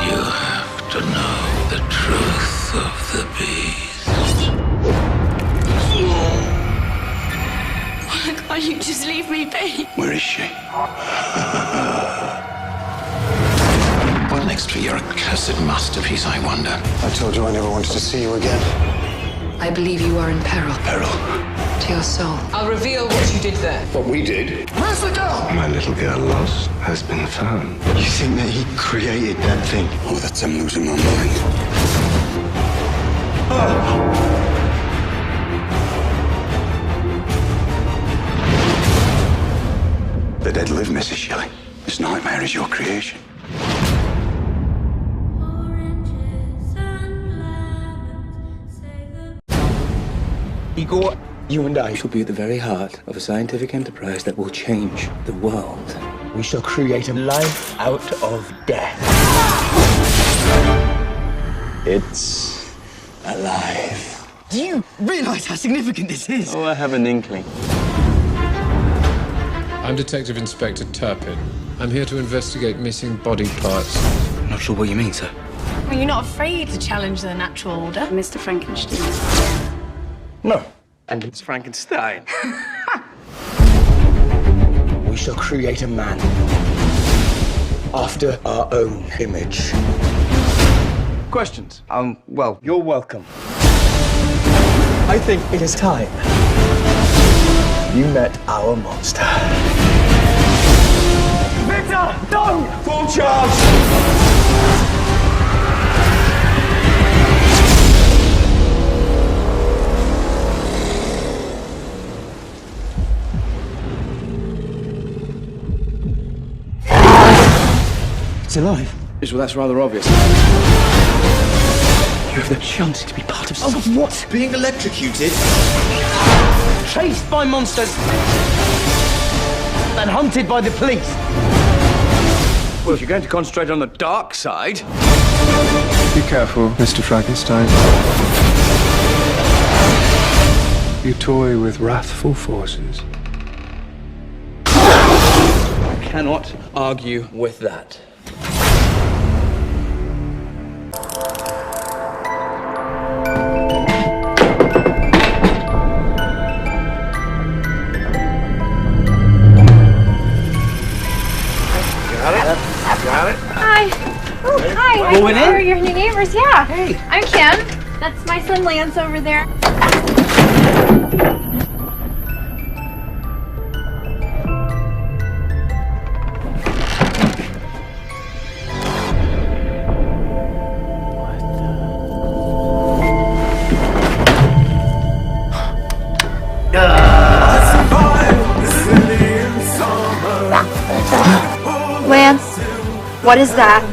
You have to know the truth of the beast. Why can't you just leave me be? Where is she? What next for your accursed masterpiece, I wonder? I told you I never wanted to see you again. I believe you are in peril. Peril? To your soul. I'll reveal what you did there. What we did? Where's the girl? My little girl lost has been found. You think that he created that thing? Oh, that's I'm losing my mind. The dead live, Mrs. Shelley. This nightmare is your creation. Igor, you and I shall be at the very heart of a scientific enterprise that will change the world. We shall create a life out of death. It's alive. Do you realize how significant this is? Oh, I have an inkling. I'm Detective Inspector Turpin. I'm here to investigate missing body parts. I'm not sure what you mean, sir. Are you not afraid to challenge the natural order? Mr. Frankenstein. No. And it's Frankenstein. We shall create a man after our own image. Questions? Well, you're welcome. I think it is time you met our monster. Victor, no! Full charge! It's alive. Well, that's rather obvious. You have the chance to be part of something. Oh, what? Being electrocuted? Chased by monsters? And hunted by the police? Well, if you're going to concentrate on the dark side... Be careful, Mr. Frankenstein. You toy with wrathful forces. I cannot argue with that. Got it? Hi. Oh, hi. Moving in? We're your new neighbors, yeah. Hey. I'm Kim. That's my son Lance over there. Lance, what is that?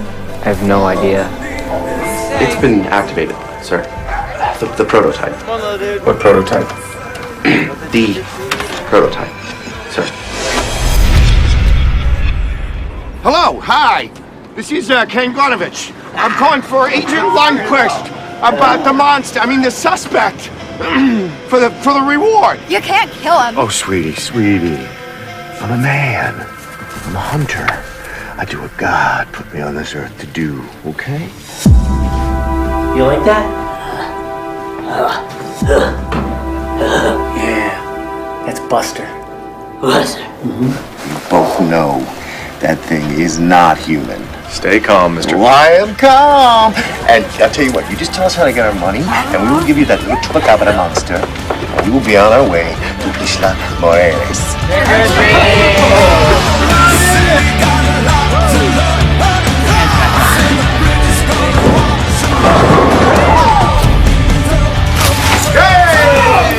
I have no idea. It's been activated, sir. The prototype. What prototype? The prototype, sir. Hello, hi. This is Ken Gonovich. I'm calling for Agent Lundquist about the monster. I mean, the suspect for the reward. You can't kill him. Oh, sweetie. I'm a man. I'm a hunter. I do what God put me on this earth to do, okay? You like that? Yeah, that's Buster. Buster? Mm-hmm. You both know that thing is not human. Stay calm, Mr. I am calm. And I'll tell you what, you just tell us how to get our money, and we will give you that little chupacabra monster, and we will be on our way to Isla Moreles.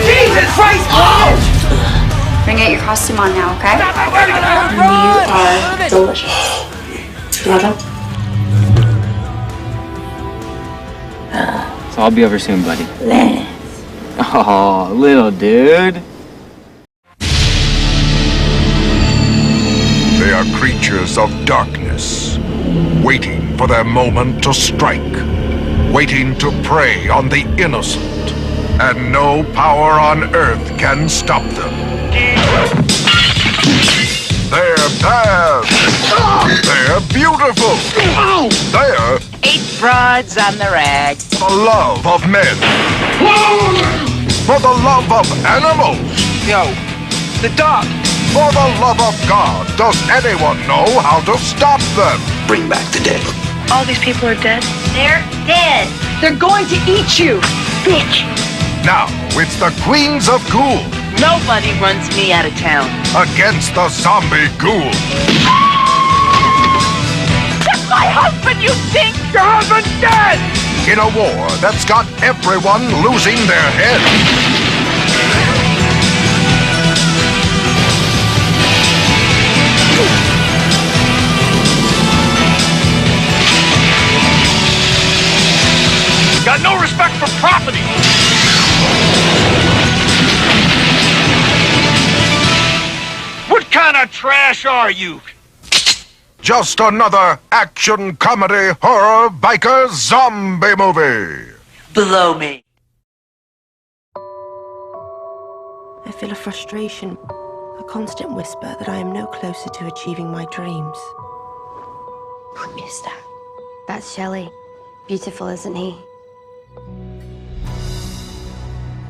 Jesus Christ! We're gonna get your costume on now, okay? You are delicious. You love him? So I'll be over soon, buddy. Lance. Oh, little dude. They are creatures of darkness, waiting for their moment to strike, waiting to prey on the innocent, and no power on earth can stop them. They're bad. They're beautiful. They're 8 broads on the rag. for the love of men. For the love of animals. Yo, the dog. For the love of God, does anyone know how to stop them? Bring back the dead. All these people are dead? They're dead. They're going to eat you. Bitch. Now, it's the Queens of Ghoul Nobody runs me out of town. against the zombie ghoul. That's my husband, you think? Your husband's dead! In a war that's got everyone losing their head. Got no respect for property. trash are you? Just another action, comedy, horror, biker, zombie movie. Below me. I feel a frustration, a constant whisper that I am no closer to achieving my dreams. Who is that? That's Shelley. Beautiful, isn't he?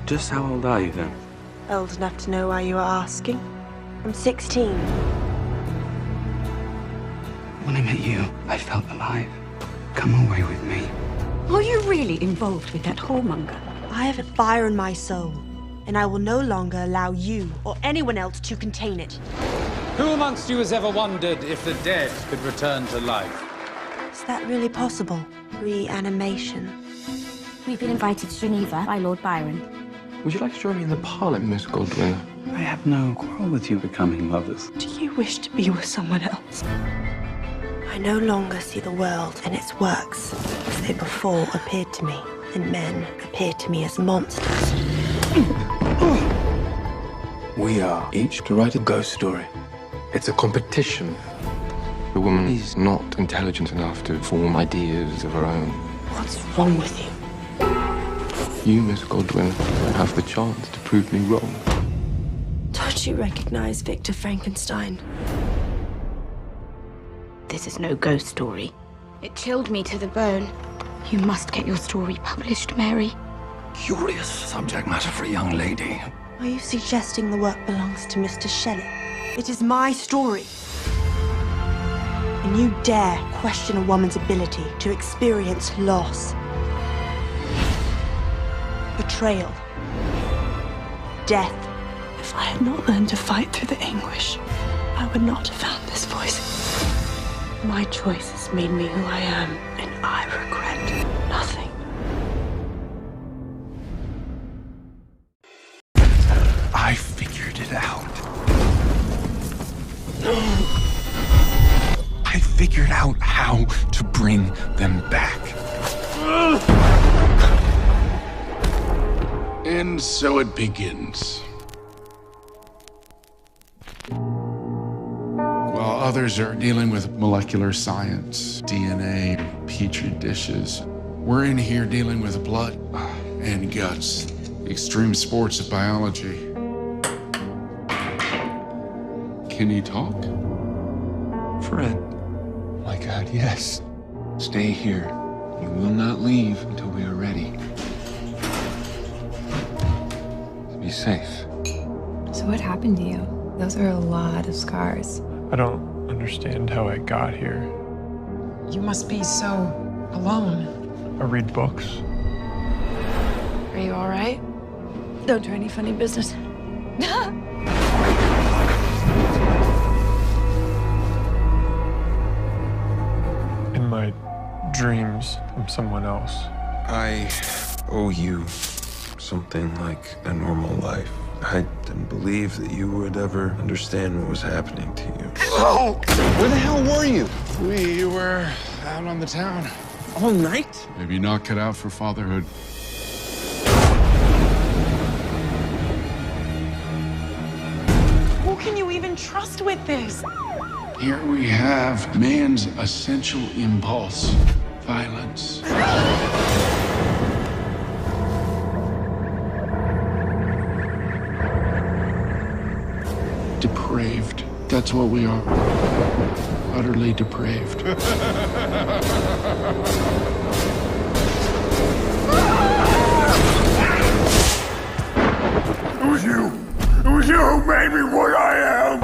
Just how old are you then? Old enough to know why you are asking? I'm 16. When I met you, I felt alive. Come away with me. Are you really involved with that whoremonger? I have a fire in my soul, and I will no longer allow you or anyone else to contain it. Who amongst you has ever wondered if the dead could return to life? Is that really possible? Reanimation? We've been invited to Geneva by Lord Byron. Would you like to join me in the parlour, Miss Godwin? I have no quarrel with you becoming mothers. Do you wish to be with someone else? I no longer see the world and its works as they before appeared to me, and men appeared to me as monsters. We are each to write a ghost story. It's a competition. The woman is not intelligent enough to form ideas of her own. What's wrong with you? You, Miss Godwin, have the chance to prove me wrong. Don't you recognize Victor Frankenstein? This is no ghost story. It chilled me to the bone. You must get your story published, Mary. Curious subject matter for a young lady. Are you suggesting the work belongs to Mr. Shelley? It is my story. And you dare question a woman's ability to experience loss, betrayal, death. If I had not learned to fight through the anguish, I would not have found this voice. My choice has made me who I am, and I regret nothing. I figured it out. I figured out how to bring them back. And so it begins. While others are dealing with molecular science, DNA, petri dishes, we're in here dealing with blood and guts, the extreme sports of biology. Can you talk? Fred. My God, yes. Stay here. You will not leave until we are ready. Be safe. So what happened to you? Those are a lot of scars. I don't understand how I got here. You must be so alone. I read books. Are you all right? Don't try any funny business. In my dreams, I'm someone else. I owe you something like a normal life. I didn't believe that you would ever understand what was happening to you. Oh! Where the hell were you? We were out on the town. All night? Maybe not cut out for fatherhood. Who can you even trust with this? Here we have man's essential impulse, violence. Depraved. That's what we are. Utterly depraved. It was you. It was you who made me what I am.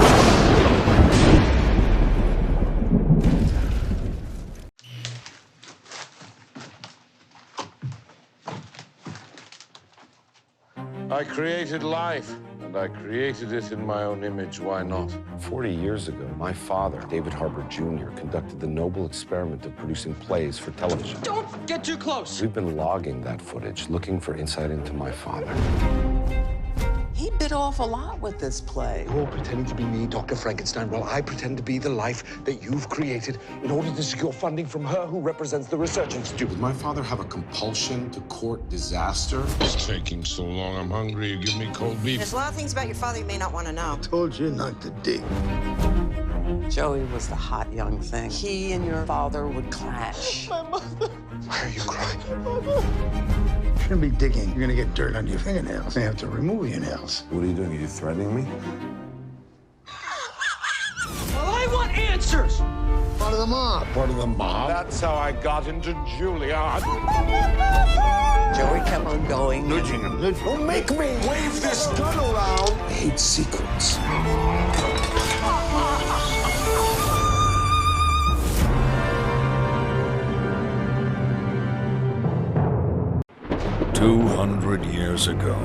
I created life, and I created it in my own image. Why not? 40 years ago, my father, David Harbour Jr., conducted the noble experiment of producing plays for television. Don't get too close. We've been logging that footage, looking for insight into my father. He bit off a lot with this play. You're pretending to be me, Dr. Frankenstein, while I pretend to be the life that you've created in order to secure funding from her who represents the research institute. Does my father have a compulsion to court disaster? It's taking so long. I'm hungry. You give me cold beef. There's a lot of things about your father you may not want to know. Told you not to dig. Joey was the hot young thing. He and your father would clash. Why are you crying? You're gonna be digging. You're gonna get dirt on your fingernails. They have to remove your nails. What are you doing? Are you threatening me? Well, I want answers! Part of the mob. Part of the mob? That's how I got into Juilliard. Joey kept on going. Nudging him. Don't make me wave this gun around. I hate secrets. 200 years ago,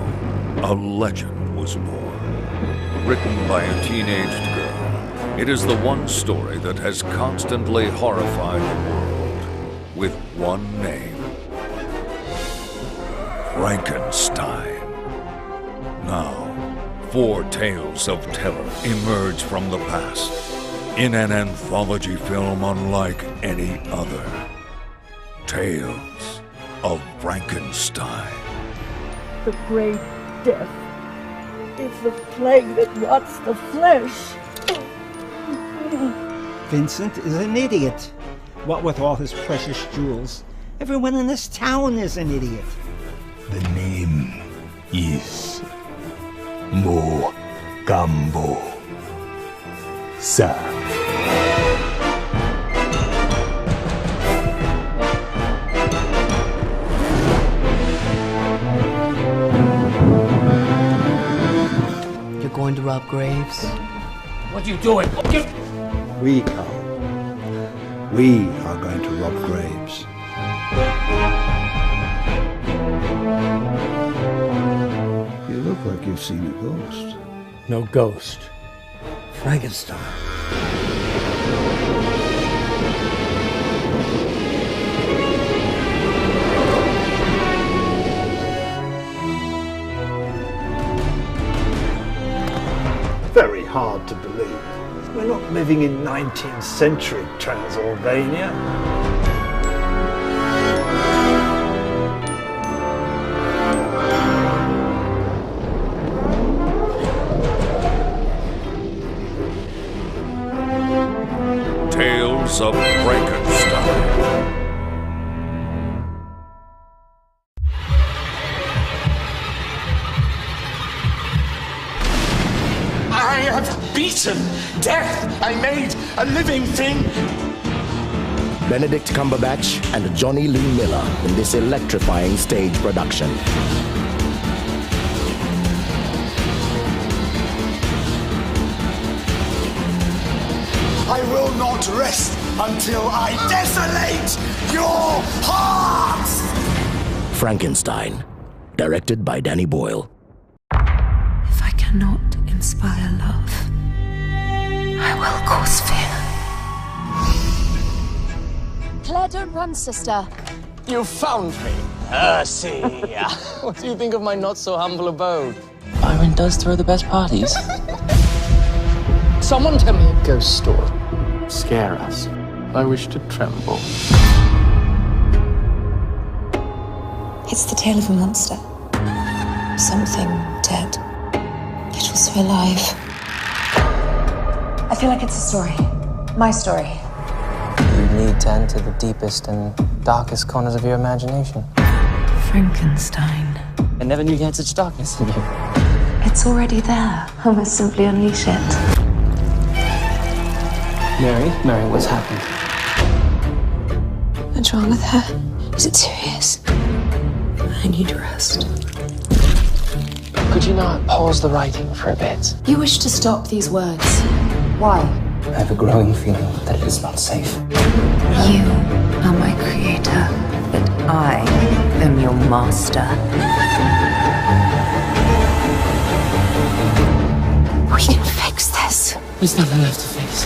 a legend was born. Written by a teenaged girl, it is the one story that has constantly horrified the world with one name: Frankenstein. Now, 4 tales of terror emerge from the past in an anthology film unlike any other. Tales of Frankenstein. The great death is the plague that rots the flesh. Vincent is an idiot. What with all his precious jewels, everyone in this town is an idiot. The name is Mogambo, sir. You're going to rob graves? What are you doing? We come. We are going to rob graves. You look like you've seen a ghost. No ghost. Frankenstein. Very hard to believe. We're not living in 19th century Transylvania. Tales of Frankenstein. I have beaten death. I made a living thing. Benedict Cumberbatch and Johnny Lee Miller in this electrifying stage production. I will not rest until I desolate your hearts! Frankenstein, directed by Danny Boyle. If I cannot inspire love, I will cause fear. Claire, don't run, sister. You found me, Percy. What do you think of my not-so-humble abode? Byron does throw the best parties. Someone tell me a Ghost story. Scare us. I wish to tremble. It's the tale of a monster. Something dead, yet also alive. I feel like it's a story. My story. You need to enter the deepest and darkest corners of your imagination. Frankenstein. I never knew you had such darkness in you. It's already there. I must simply unleash it. Mary, what's happened? What's wrong with her? Is it serious? I need rest. Could you not pause the writing for a bit? You wish to stop these words. Why? I have a growing feeling that it is not safe. You are my creator, but I am your master. We can fix this. There's nothing left to fix.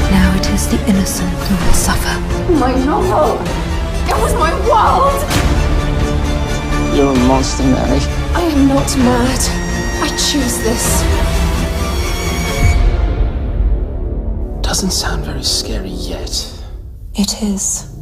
Now it is the innocent who will suffer. My novel! It was my world! You're a monster, Mary. I am not mad. I choose this. Doesn't sound very scary yet. It is.